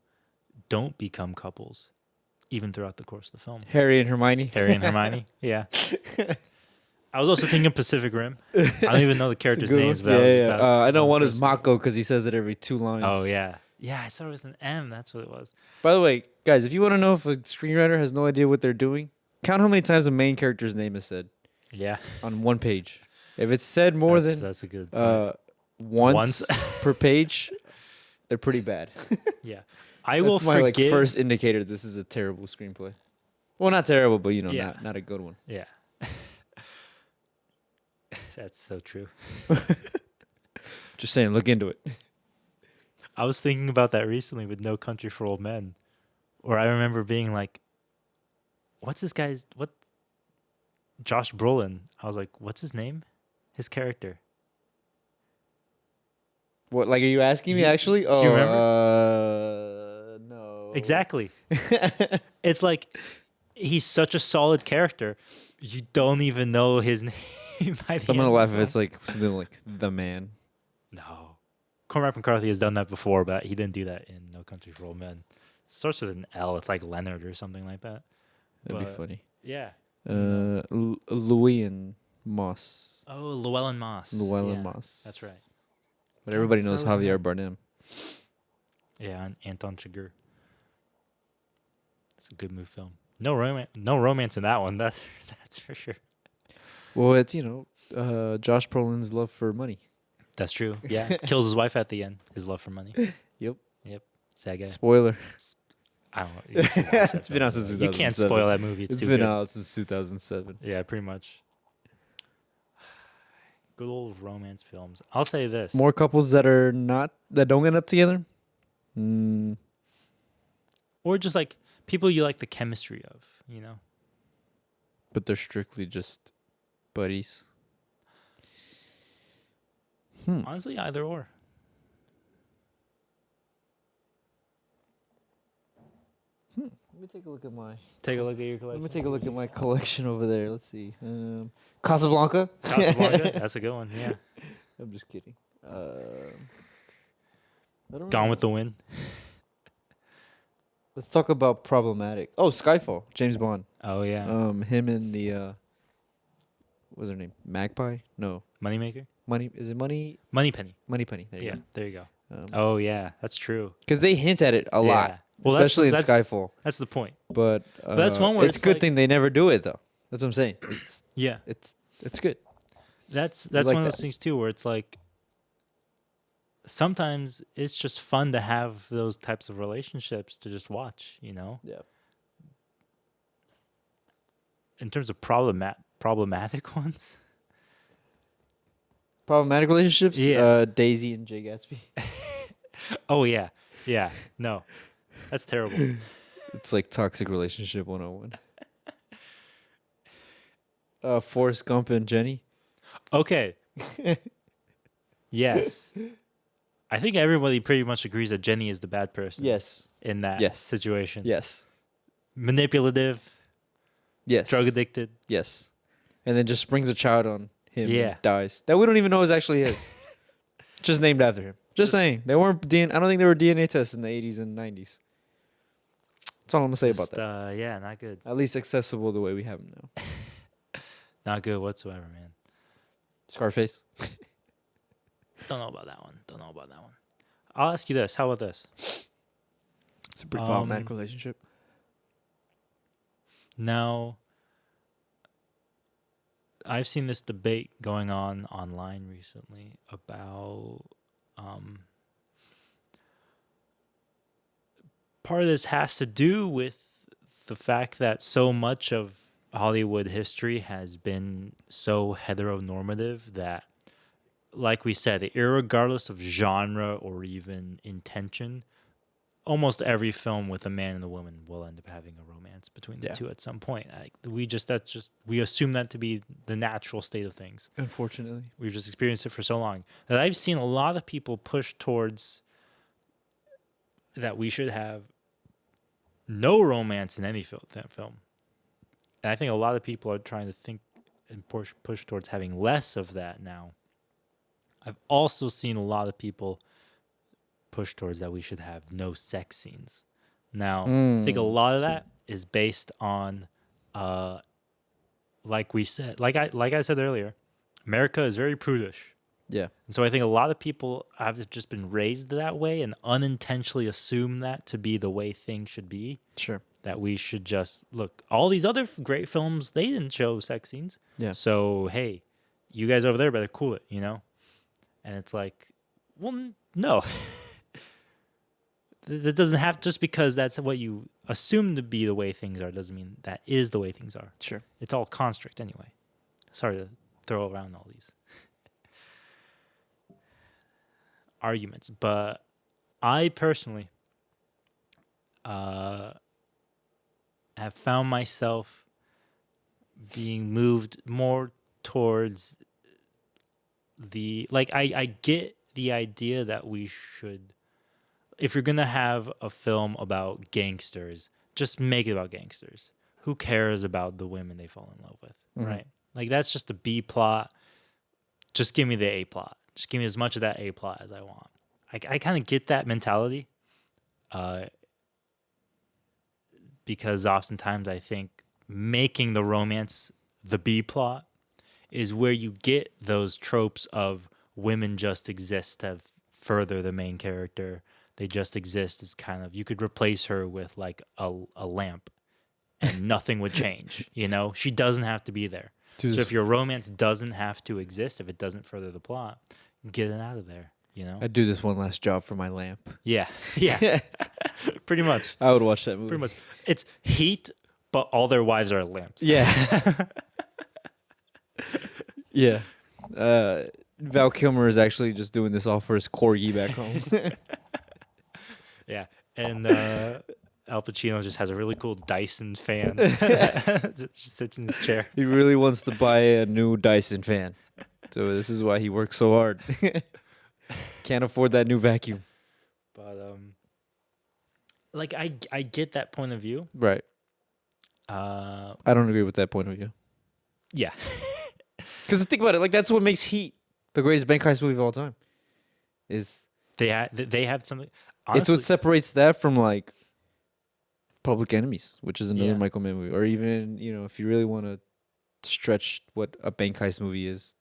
don't become couples, even throughout the course of the film. Harry and Hermione. Harry and Hermione, yeah. I was also thinking Pacific Rim. I don't even know the It's a characters' good names, one. but Yeah. I know one is first- Mako because he says it every 2 lines. Oh yeah, yeah. I started with an M. That's what it was. By the way, guys, if you want to know if a screenwriter has no idea what they're doing, count how many times the main character's name is said Yeah, on one page. If it's said more than that's a good. Point. once per page, they're pretty bad. Yeah, I will That's my forgive. first indicator this is a terrible screenplay. Well, not terrible, but Yeah. not a good one. Yeah, that's so true. Just saying, look into it. I was thinking about that recently with No Country for Old Men, where I remember being like, "What's this guy's what?" Josh Brolin. I was like, "What's his name? His character." What? Like, are you asking me You- actually? do Oh, you remember? No. Exactly. It's like he's such a solid character. You don't even know his name. By the I'm gonna end laugh of if the it's like something like The Man. film. No. Cormac McCarthy has done that before, but he didn't do that in No Country for Old Men. Starts with an L. It's like Leonard or something like that. That'd be But- funny. Yeah. Louis and Moss. Oh, Llewellyn Moss. Llewellyn Yeah, Moss. That's right. But everybody Start knows with an Javier L. Bardem. Yeah, and Anton Chigurh. It's a good move film. No romance in that one. That's for sure. Well, it's Josh Brolin's love for money. That's true. Yeah, kills his wife at the end. His love for money. Yep. Sad guy. Spoiler. I don't know. You should watch that It's been film, out since though. You can't 2007. spoil that movie. It's It's too been good. out since 2007. Yeah, pretty much. Good old romance films. I'll say this. More couples that don't end up together. Mm, Or just like people you like the chemistry of, but they're strictly just buddies. Honestly, either or. Let me take a look at my. Take a look at your Let collection. me take a look at my collection over there. Let's see. Casablanca. Casablanca. That's a good one. Yeah. I'm just kidding. I don't Gone know. with the Wind. Let's talk about problematic. Oh, Skyfall. James Bond. Oh yeah. Him and the what's her name? Magpie? No. Moneymaker. Money. Is it Money? Moneypenny. Moneypenny. There you Yeah. go. There you go. Because Oh yeah, that's true. they hint at it a lot, Yeah. Well, that's- especially in that's- Skyfall. That's the point. But that's one where it's it's good like- thing they never do it though. That's what I'm saying. Yeah. It's good. That's like one of that. those things too, where it's like sometimes it's just fun to have those types of relationships to just watch. Yeah. In terms of problematic ones. Problematic relationships. Yeah. Daisy and Jay Gatsby. Oh yeah, yeah. No, that's terrible. It's like toxic relationship 101. Forrest Gump and Jenny. Okay. Yes. I think everybody pretty much agrees that Jenny is the bad person. Yes. In that Yes. situation. Yes. Manipulative, Yes. drug addicted. Yes. And then just springs a child on him Yeah. and dies. That we don't even know is actually his. Just named after him. Just saying. They weren't I don't think there were DNA tests in the 80s and 90s. That's all I'm going to say about Just, that. yeah, not good. At least accessible the way we have them now. Not good whatsoever, man. Scarface. Don't know about that one. I'll ask you this. How about this? It's a pretty problematic relationship. Now, I've seen this debate going on online recently about part of this has to do with the fact that so much of Hollywood history has been so heteronormative that, like we said, irregardless of genre or even intention, almost every film with a man and a woman will end up having a romance between the Yeah. two at some point. Like we assume that to be the natural state of things. Unfortunately. We've just experienced it for so long that I've seen a lot of people push towards that we should have no romance in any film. And I think a lot of people are trying to think and push towards having less of that now. I've also seen a lot of people push towards that we should have no sex scenes. Now, I think a lot of that is based on like we said, like I said earlier, America is very prudish. Yeah. And so I think a lot of people have just been raised that way and unintentionally assume that to be the way things should be. Sure. That we should just look. All these other great films, they didn't show sex scenes. Yeah. So hey, you guys over there better cool it, you know. And it's like, well, no. That doesn't have, just because that's what you assume to be the way things are doesn't mean that is the way things are. Sure. It's all construct anyway. Sorry to throw around all these arguments, but I personally have found myself being moved more towards the, like, I get the idea that we should, if you're gonna have a film about gangsters, just make it about gangsters. Who cares about the women they fall in love with, right? Like, that's just a B plot. Just give me the A plot. Just give me as much of that A plot as I want. I kind of get that mentality, because oftentimes I think making the romance the B plot is where you get those tropes of women just exist to further the main character. They just exist as kind of, you could replace her with like a lamp and nothing would change. You know, she doesn't have to be there. So if your romance doesn't have to exist, if it doesn't further the plot, get it out of there. You know, I'd do this one last job for my lamp. Yeah, pretty much. I would watch that movie. Pretty much, it's Heat, but all their wives are lamps. Yeah. Yeah. Val Kilmer is actually just doing this all for his corgi back home. Yeah, and Al Pacino just has a really cool Dyson fan. Just sits in his chair. He really wants to buy a new Dyson fan. So this is why he works so hard. Can't afford that new vacuum. But like I get that point of view. Right. I don't agree with that point of view. Yeah. Because think about it, like that's what makes Heat the greatest bank heist movie of all time. Is they have something. Honestly, it's what separates that from like Public Enemies, which is another Yeah. Michael Mann movie, or even if you really want to stretch what a bank heist movie is,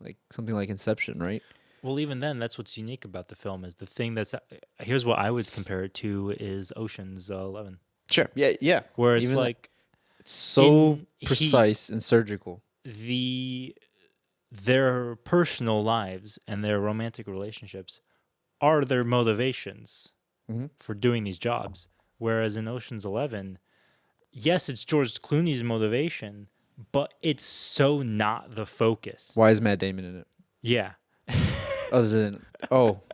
like something like Inception, right? Well, even then, that's what's unique about the film is the thing that's. Here's what I would compare it to is Ocean's 11. Sure. Yeah. Yeah. Where it's Even like it's so in precise and surgical. Their personal lives and their romantic relationships are their motivations for doing these jobs. Whereas in Ocean's 11, yes, it's George Clooney's motivation, but it's so not the focus. Why is Matt Damon in it? Yeah. Other than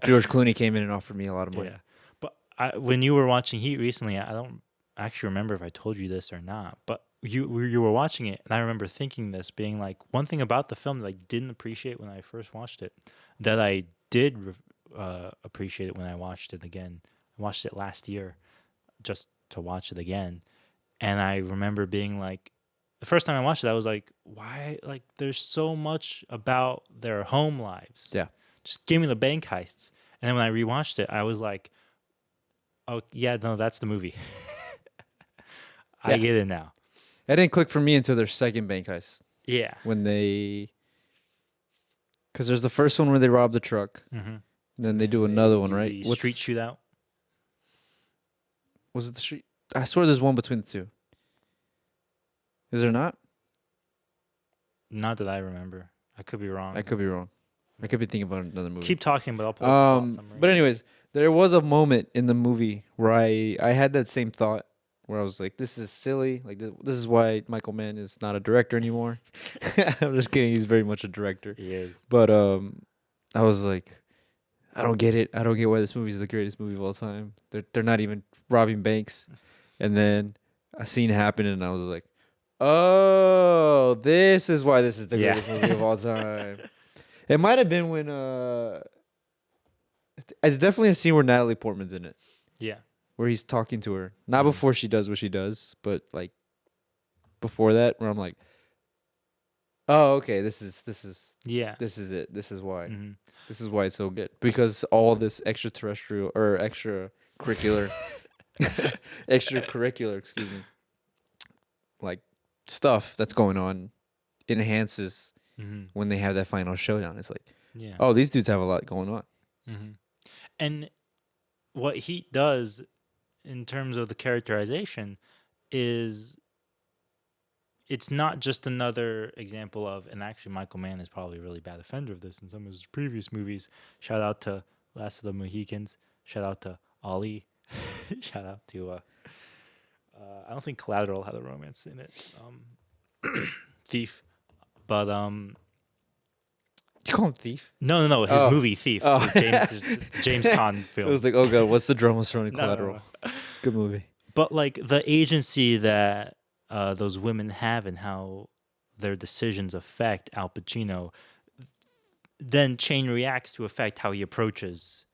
George Clooney came in and offered me a lot of money. Yeah. But when you were watching Heat recently, I don't actually remember if I told you this or not, but you were watching it, and I remember thinking this, being like, one thing about the film that I didn't appreciate when I first watched it, that I did appreciate it when I watched it again. I watched it last year just to watch it again, and I remember being like, the first time I watched it, I was like, why? Like, there's so much about their home lives. Yeah. Just give me the bank heists. And then when I rewatched it, I was like, oh, yeah, no, that's the movie. I get it now. That didn't click for me until their second bank heist. Yeah. When because there's the first one where they rob the truck, Mm-hmm. and then they do another one, right? The street shootout. Was it the street? I swear there's one between the two. Is there not? Not that I remember. I could be wrong. I could be wrong. I could be thinking about another movie. Keep talking, but I'll pull up the summary. But anyways, there was a moment in the movie where I had that same thought, where I was like, this is silly. Like, this is why Michael Mann is not a director anymore. I'm just kidding. He's very much a director. He is. But I was like, I don't get it. I don't get why this movie is the greatest movie of all time. They're not even robbing banks. And then a scene happened, and I was like, oh, this is why this is the greatest movie of all time. It might have been when it's definitely a scene where Natalie Portman's in it. Yeah. Where he's talking to her. Not before she does what she does, but like before that, where I'm like, oh, okay, this is Yeah. this is it. This is why. Mm-hmm. This is why it's so good. Because all this extraterrestrial or extracurricular excuse me, like stuff that's going on enhances when they have that final showdown. It's like, Yeah. oh, these dudes have a lot going on. And what Heat does in terms of the characterization is it's not just another example of, and actually Michael Mann is probably a really bad offender of this in some of his previous movies. Shout out to Last of the Mohicans. Shout out to Ali. Shout out to, I don't think Collateral had a romance in it. Thief. But, You call him Thief? no. His movie Thief, the James Caan film. It was like, oh god, what's the drama surrounding No. Collateral? Good movie. But like the agency that those women have and how their decisions affect Al Pacino, then chain reacts to affect how he approaches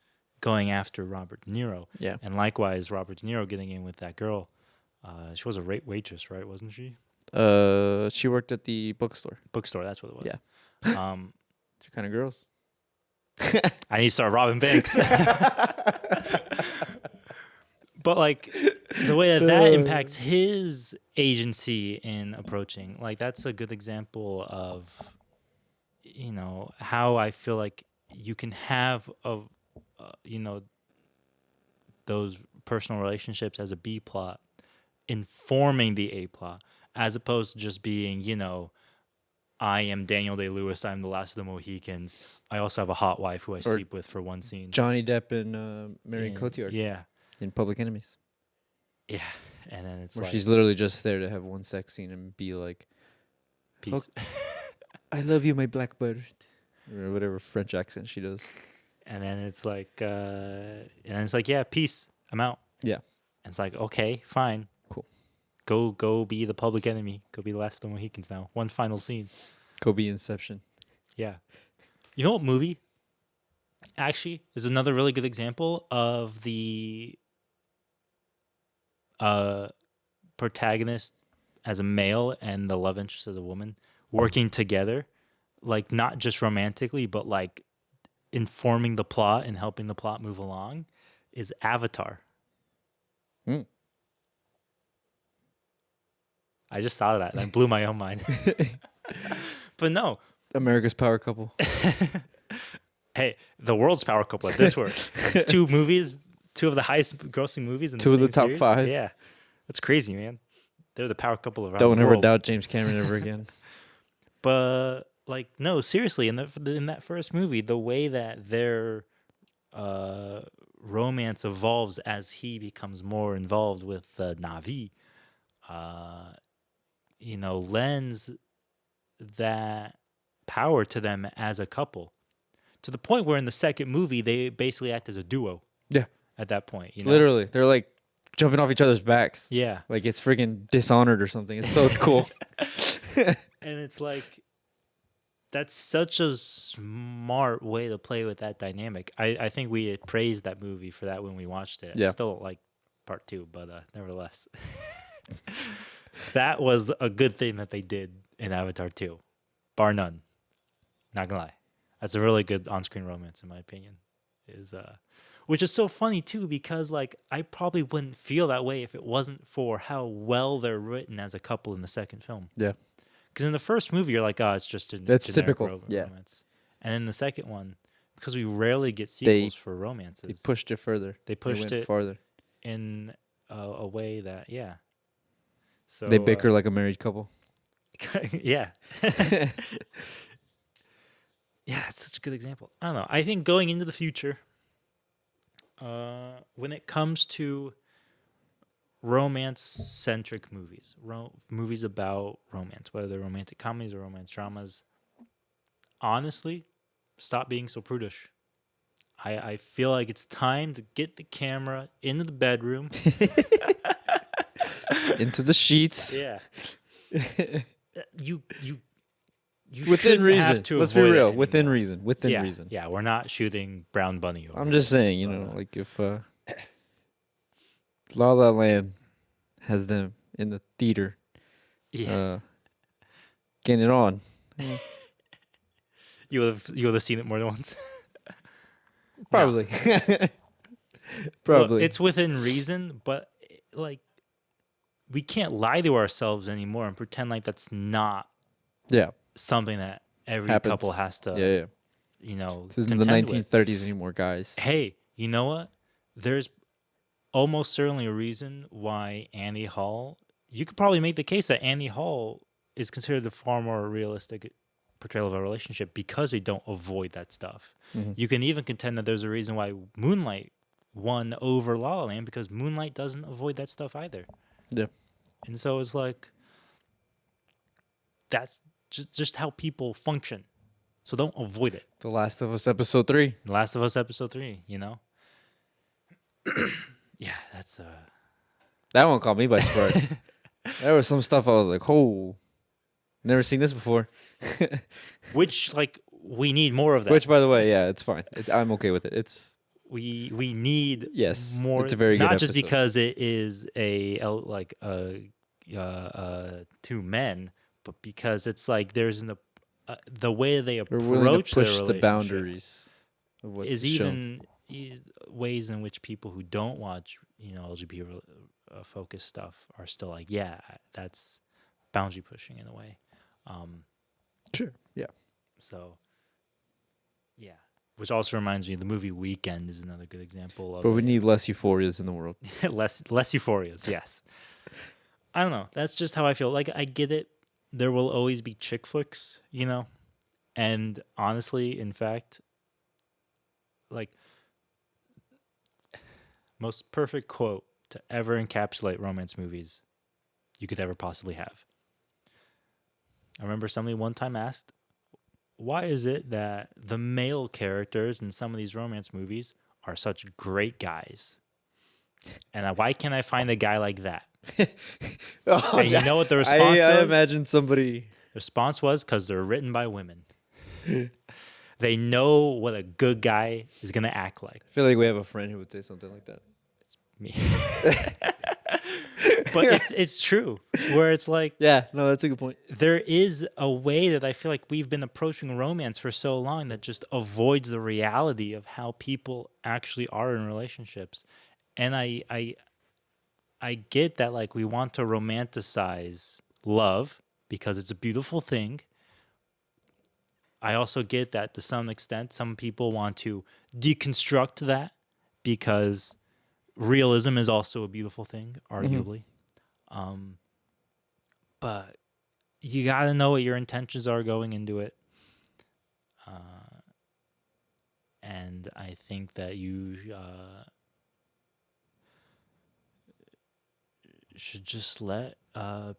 going after Robert De Niro. Yeah. And likewise, Robert De Niro getting in with that girl. She was a waitress, right? Wasn't she? She worked at the bookstore. Bookstore, that's what it was. Yeah. Two kind of girls. I need to start robbing banks. But like the way that impacts his agency in approaching, like that's a good example of, you know, how I feel like you can have those personal relationships as a B plot informing the A plot, as opposed to just being, you know, I am Daniel Day-Lewis. I'm the last of the Mohicans. I also have a hot wife who I sleep with for one scene. Johnny Depp and Marion Cotillard. Yeah. In Public Enemies. Yeah. And then it's where like, she's literally just there to have one sex scene and be like, peace. I love you, my blackbird. Or whatever French accent she does. And then it's like, yeah, peace. I'm out. Yeah. And it's like, okay, fine. Cool. Go be the public enemy. Go be the last of the Mohicans now. One final scene. Go be Inception. Yeah. You know what movie actually is another really good example of the protagonist as a male and the love interest as a woman working together, like not just romantically, but like informing the plot and helping the plot move along, is Avatar. I just thought of that and I blew my own mind. But no. America's power couple. Hey, the world's power couple at this work. Two of the highest grossing movies in two of the top series. 5. Yeah. That's crazy, man. They're the power couple around Don't the ever world. doubt James Cameron ever again. But like, no, seriously, in that first movie, the way that their romance evolves as he becomes more involved with Na'vi, lends that power to them as a couple, to the point where in the second movie they basically act as a duo. Yeah. At that point, you know? Literally, they're like jumping off each other's backs. Yeah. Like it's friggin' Dishonored or something. It's so cool. And it's like, that's such a smart way to play with that dynamic. I think we had praised that movie for that when we watched it. Yeah. I still don't like part 2, but nevertheless. That was a good thing that they did in Avatar 2. Bar none. Not gonna lie. That's a really good on-screen romance, in my opinion. Which is so funny, too, because like I probably wouldn't feel that way if it wasn't for how well they're written as a couple in the second film. Yeah. Because in the first movie, you're like, oh, it's just that's typical. Romance. And in the second one, because we rarely get sequels for romances, they pushed it further. They pushed it farther in a way that, yeah. So they bicker like a married couple. Yeah. Yeah, it's such a good example. I don't know. I think going into the future, when it comes to romance-centric movies, movies about romance, whether they're romantic comedies or romance dramas, honestly, stop being so prudish. I feel like it's time to get the camera into the bedroom. Into the sheets. Yeah. You within reason. Have to Let's be avoid real. it Within anymore. reason. Within Yeah, reason. Yeah, we're not shooting Brown Bunny over I'm just saying, like if La La Land has them in the theater, getting it on. You would have seen it more than once. Probably. No. Probably. Look, it's within reason, but like we can't lie to ourselves anymore and pretend like that's not something that every Happens. couple has to, Yeah. you know, This isn't the contend with. 1930s anymore, guys. Hey, you know what? There's almost certainly a reason why Annie Hall. You could probably make the case that Annie Hall is considered a far more realistic portrayal of a relationship because they don't avoid that stuff. Mm-hmm. You can even contend that there's a reason why Moonlight won over La La Land because Moonlight doesn't avoid that stuff either. Yeah. And so it's like that's just how people function. So don't avoid it. The Last of Us episode 3. The Last of Us episode 3, you know? Yeah, that's That one caught me by surprise. There was some stuff I was like, "Oh, never seen this before." which like we need more of that. Which, by the way, yeah, it's fine. I'm okay with it. It's we need yes, more. it's a very good not just episode. because it is two men, but because it's like there's the way they we're willing approach to push their the relationship boundaries of what is is shown. even ways in which people who don't watch LGBT focused stuff are still like, yeah, that's boundary pushing in a way. Sure. Yeah. So, yeah. Which also reminds me, the movie Weekend is another good example of. But we need less euphorias in the world. less euphorias. Yes. I don't know. That's just how I feel. Like I get it. There will always be chick flicks, you know, and honestly, in fact, like most perfect quote to ever encapsulate romance movies you could ever possibly have. I remember somebody one time asked, why is it that the male characters in some of these romance movies are such great guys? And why can't I find a guy like that? And you know what the response was? I imagine somebody. The response was because they're written by women. They know what a good guy is going to act like. I feel like we have a friend who would say something like that. Me. But it's true, where it's like, Yeah, no, that's a good point. there is a way that I feel like we've been approaching romance for so long that just avoids the reality of how people actually are in relationships. And I get that, like, we want to romanticize love because it's a beautiful thing. I also get that to some extent, some people want to deconstruct that because realism is also a beautiful thing, arguably. But you got to know what your intentions are going into it. And I think that you should just let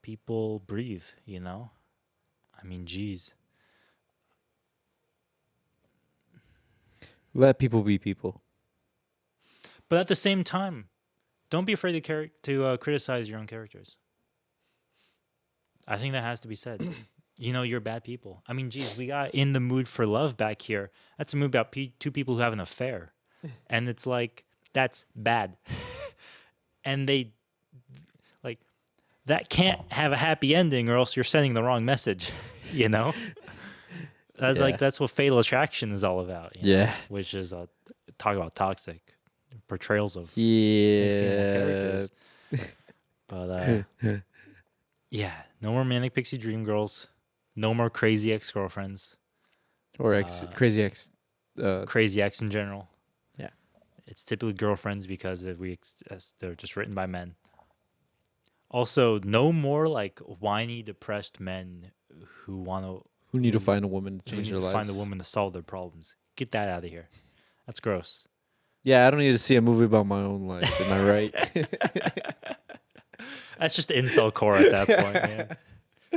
people breathe, you know? I mean, geez. Let people be people. But at the same time, don't be afraid to criticize your own characters. I think that has to be said. You know, you're bad people. I mean, geez, we got In the Mood for Love back here. That's a movie about two people who have an affair. And it's like, that's bad. And they, like, that can't have a happy ending or else you're sending the wrong message, you know? That's like, that's what Fatal Attraction is all about. You know? Which is, talk about toxic portrayals of female characters. But, yeah, no more Manic Pixie Dream Girls. No more crazy ex-girlfriends. Or crazy ex. Crazy ex in general. Yeah. It's typically girlfriends because they're just written by men. Also, no more like whiny, depressed men who need to find a woman to change their lives. Find a woman to solve their problems. Get that out of here. That's gross. Yeah, I don't need to see a movie about my own life. Am I right? That's just incel core at that point, man.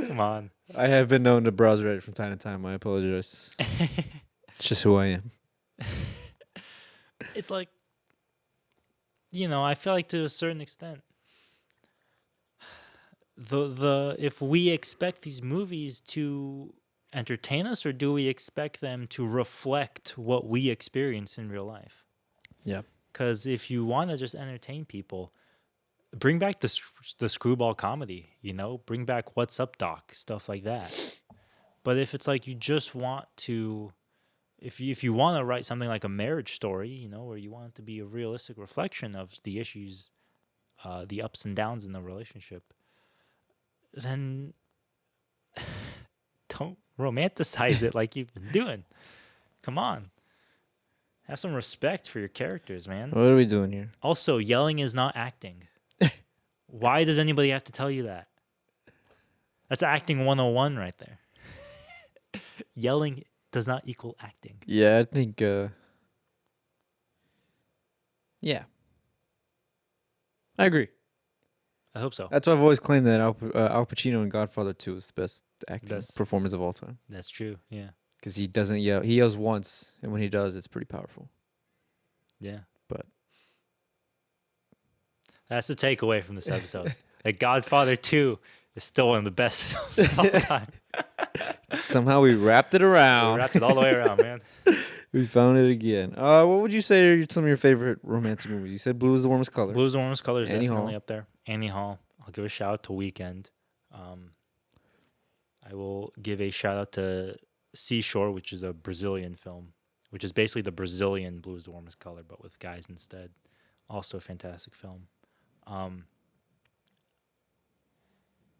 Come on. I have been known to browse Reddit from time to time. I apologize. It's just who I am. It's like, you know, I feel like to a certain extent, if we expect these movies to entertain us, or do we expect them to reflect what we experience in real life? Yeah. Because if you want to just entertain people, bring back the screwball comedy, you know? Bring back What's Up, Doc, stuff like that. But if it's like you just want to, if you want to write something like a Marriage Story, you know, where you want it to be a realistic reflection of the issues, the ups and downs in the relationship, then Romanticize it like you've been doing. Come on. Have some respect for your characters, man. What are we doing here? Also, yelling is not acting. Why does anybody have to tell you that? That's acting 101 right there. Yelling does not equal acting. Yeah, I think. Yeah, I agree. I hope so. That's why I've always claimed that Al Pacino in Godfather 2 is the best acting performance of all time. That's true. Yeah. Because he doesn't yell. He yells once, and when he does, it's pretty powerful. Yeah. But that's the takeaway from this episode. That Godfather 2 is still one of the best films of all time. somehow we wrapped it around. We wrapped it all the way around, man. We found it again. What would you say are some of your favorite romantic movies? You said Blue is the Warmest Color. Blue is the Warmest Color is Annie definitely Hall. up there. Annie Hall. I'll give a shout out to Weekend. I will give a shout out to Seashore, which is a Brazilian film, which is basically the Brazilian Blue is the Warmest Color, but with guys instead. Also a fantastic film.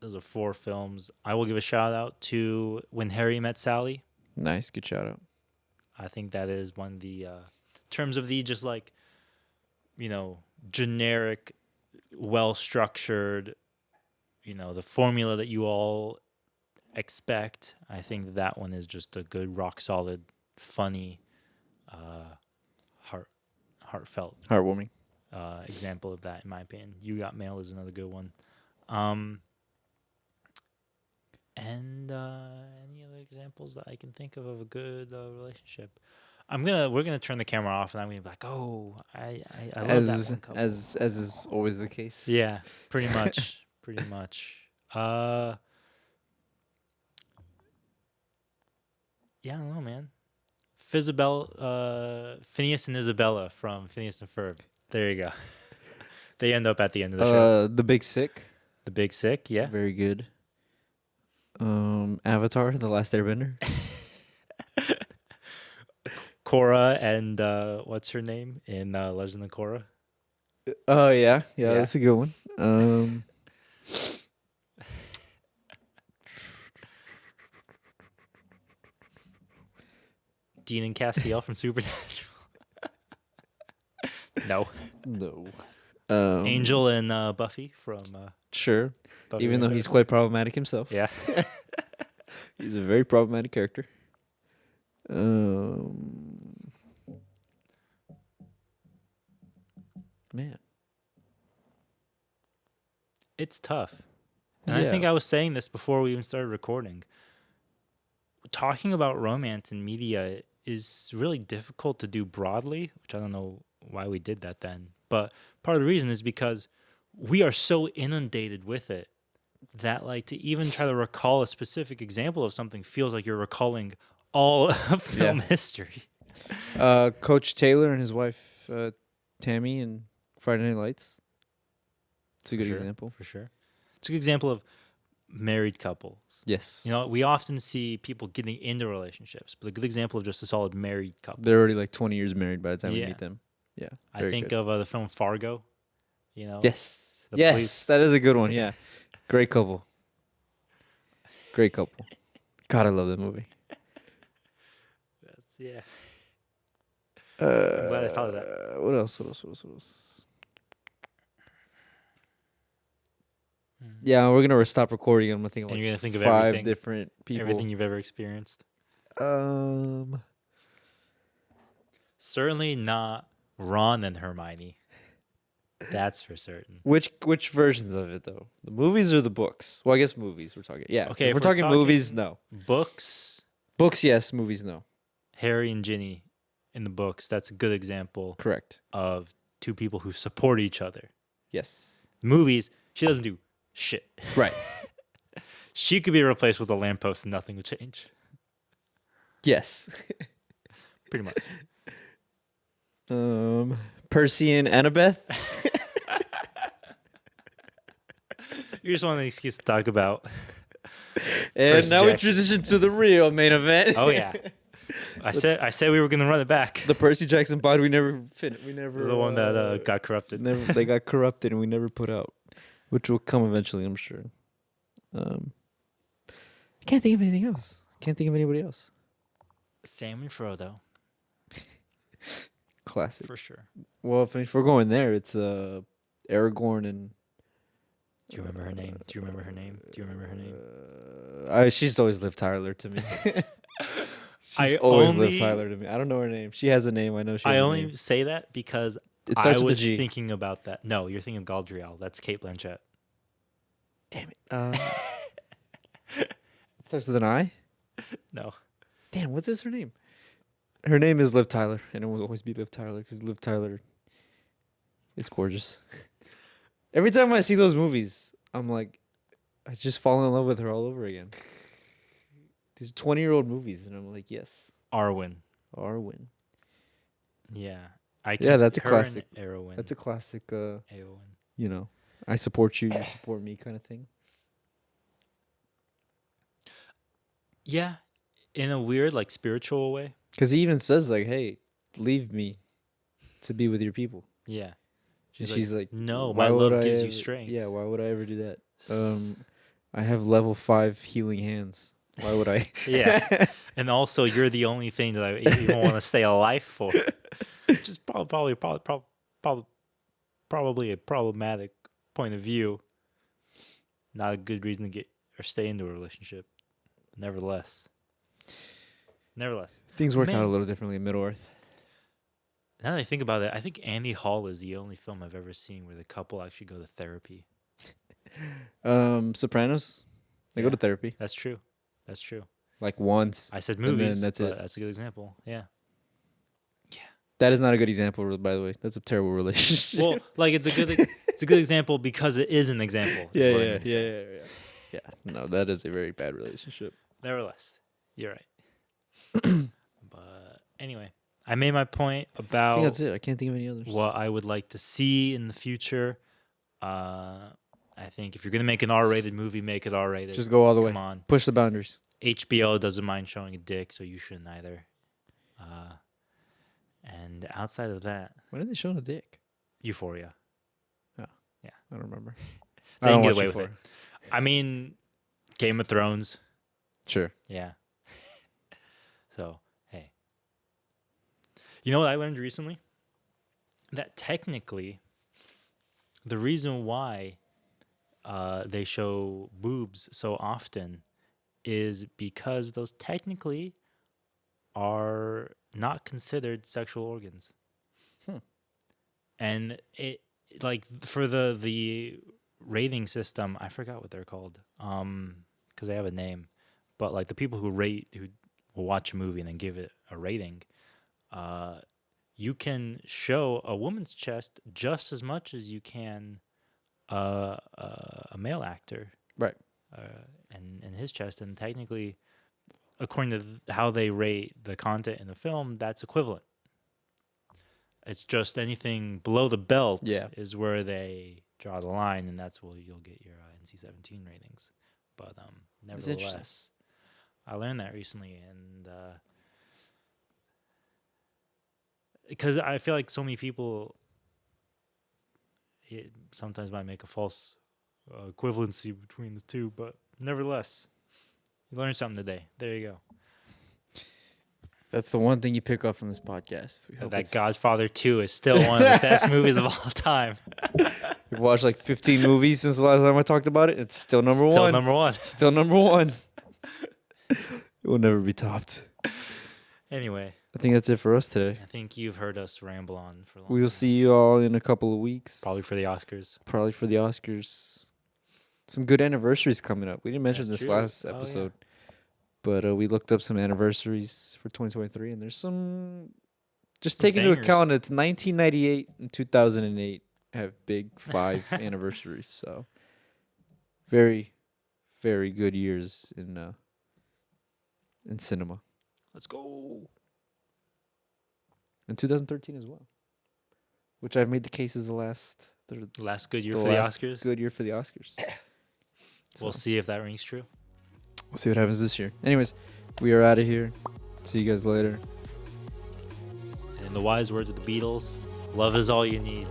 Those are 4 films. I will give a shout out to When Harry Met Sally. Nice, good shout out. I think that is one of the terms of the just like, generic, well-structured, the formula that you all expect. I think that one is just a good, rock-solid, funny, heartfelt, Heartwarming example of that, in my opinion. You Got Mail is another good one. And any other examples that I can think of a good relationship? We're gonna turn the camera off, and I'm gonna be like, oh, I love that one couple. As is always the case. Yeah, pretty much, pretty much. Yeah, I don't know, man. Phineas and Isabella from Phineas and Ferb. There you go. They end up at the end of the show. The Big Sick. The Big Sick, yeah. Very good. Avatar, The Last Airbender. Korra and what's her name in Legend of Korra? Oh yeah, that's a good one. Dean and Castiel from Supernatural. No. Angel and Buffy from sure. Buffy Even though he's quite problematic himself. Yeah. He's a very problematic character. Man. It's tough. And I think I was saying this before we even started recording. Talking about romance in media is really difficult to do broadly, which I don't know why we did that then. But part of the reason is because we are so inundated with it that like to even try to recall a specific example of something feels like you're recalling all of film history. Coach Taylor and his wife Tammy in Friday Night Lights. It's a good example. For sure. It's a good example of married couples. Yes. We often see people getting into relationships, but a good example of just a solid married couple. They're already like 20 years married by the time we meet them. Yeah. I think of the film Fargo. Yes. Yes, that is a good one. Yeah. Great couple. Great couple. God, I love that movie. Yeah. I'm glad I thought of that. What else? Yeah, we're gonna stop recording. I'm gonna think of like you're gonna think of 5 everything, different people. everything you've ever experienced. Certainly not Ron and Hermione. That's for certain. Which versions of it though? The movies or the books? Well, I guess movies. We're talking. Yeah. Okay. If we're talking movies, no. Books. Books, yes. Movies, no. Harry and Ginny in the books. That's a good example. Correct. Of 2 people who support each other. Yes. Movies. She doesn't do shit. Right. She could be replaced with a lamppost and nothing would change. Yes. Pretty much. Percy and Annabeth. You just want an excuse to talk about. And Percy now Jackson. we transition to the real main event. Oh yeah. I said we were gonna run it back. The Percy Jackson pod we never the one that got corrupted. They got corrupted and we never put out, which will come eventually, I'm sure. I can't think of anything else. Can't think of anybody else. Sam and Frodo, Classic. for sure. Well, if we're going there, it's Aragorn and. Do you remember her name? Do you remember her name? Do you remember her name? She's always Liv Tyler to me. She's I always only- Liv Tyler to me. I don't know her name. She has a name. I know she has I a only name. say that because It I starts with a was G. thinking about that. No, you're thinking of Galadriel. That's Kate Blanchett. Damn it. It starts with an I? No. Damn, what is her name? Her name is Liv Tyler, and it will always be Liv Tyler because Liv Tyler is gorgeous. Every time I see those movies, I'm like, I just fall in love with her all over again. These 20-year-old movies, and I'm like, yes, Arwen. Arwen. Yeah. Yeah, that's a her classic. and Arwen. That's a classic, Arwen. I support you, you support me kind of thing. Yeah. In a weird, like, spiritual way. Because he even says, like, hey, leave me to be with your people. Yeah. She's like, no, why my would love I gives you ever- strength. Yeah, why would I ever do that? I have level 5 healing hands. Why would I? Yeah. And also, you're the only thing that I even want to stay alive for. Which is probably a problematic point of view. Not a good reason to get or stay into a relationship. Nevertheless. Things work Man. out a little differently in Middle-earth. Now that I think about it, I think Annie Hall is the only film I've ever seen where the couple actually go to therapy. Sopranos, they go Yeah. to therapy That's true. like once. I said And then movies. that's but it. That's a good example. Yeah. That is not a good example, by the way. That's a terrible relationship. Well, like it's a good example because it is an example. is what I mean to say. Yeah. No, that is a very bad relationship. Nevertheless, you're right. But anyway, I made my point I about think that's it. I can't think of any others. what I would like to see in the future. I think if you're gonna make an R-rated movie, make it R-rated. Just go all the way. Come on. Push the boundaries. HBO doesn't mind showing a dick, so you shouldn't either. And outside of that, When did they show the dick? Euphoria. I don't remember. They I can don't get watch away with it. Euphoria. I mean, Game of Thrones. Sure. Yeah. So, hey. You know what I learned recently? That technically, the reason why they show boobs so often is because those technically are not considered sexual organs. And it, like, for the rating system, I forgot what they're called, because they have a name. But like the people who will watch a movie and then give it a rating, you can show a woman's chest just as much as you can a male actor, Right. and his chest. And technically, according to how they rate the content in the film, that's equivalent. It's just anything below the belt is where they draw the line, and that's where you'll get your NC-17 ratings. But nevertheless, I learned that recently, and because I feel like so many people sometimes might make a false equivalency between the two, but nevertheless, you learned something today. There you go. That's the one thing you pick up from this podcast. We hope That it's- Godfather 2 is still one of the best movies of all time. We've watched like 15 movies since the last time I talked about it. It's still number Still one. number one. Still number one. It will never be topped. Anyway, I think that's it for us today. I think you've heard us ramble on for a long We will time. see you all in a couple of weeks. Probably for the Oscars. Probably for the Oscars. Some good anniversaries coming up. We didn't mention That's this true. last Oh, yeah. episode, but we looked up some anniversaries for 2023, and there's some. Just Some take into bangers. account it's 1998 and 2008 have big 5 anniversaries. So very, very good years in cinema, Let's go. and 2013 as well, which I've made the case is the last Last good year the for the last Oscars. good year for the Oscars. We'll So, see if that rings true. we'll see what happens this year. Anyways, we are out of here. See you guys later. And in the wise words of the Beatles, love is all you need.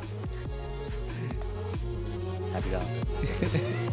Happy Valentine.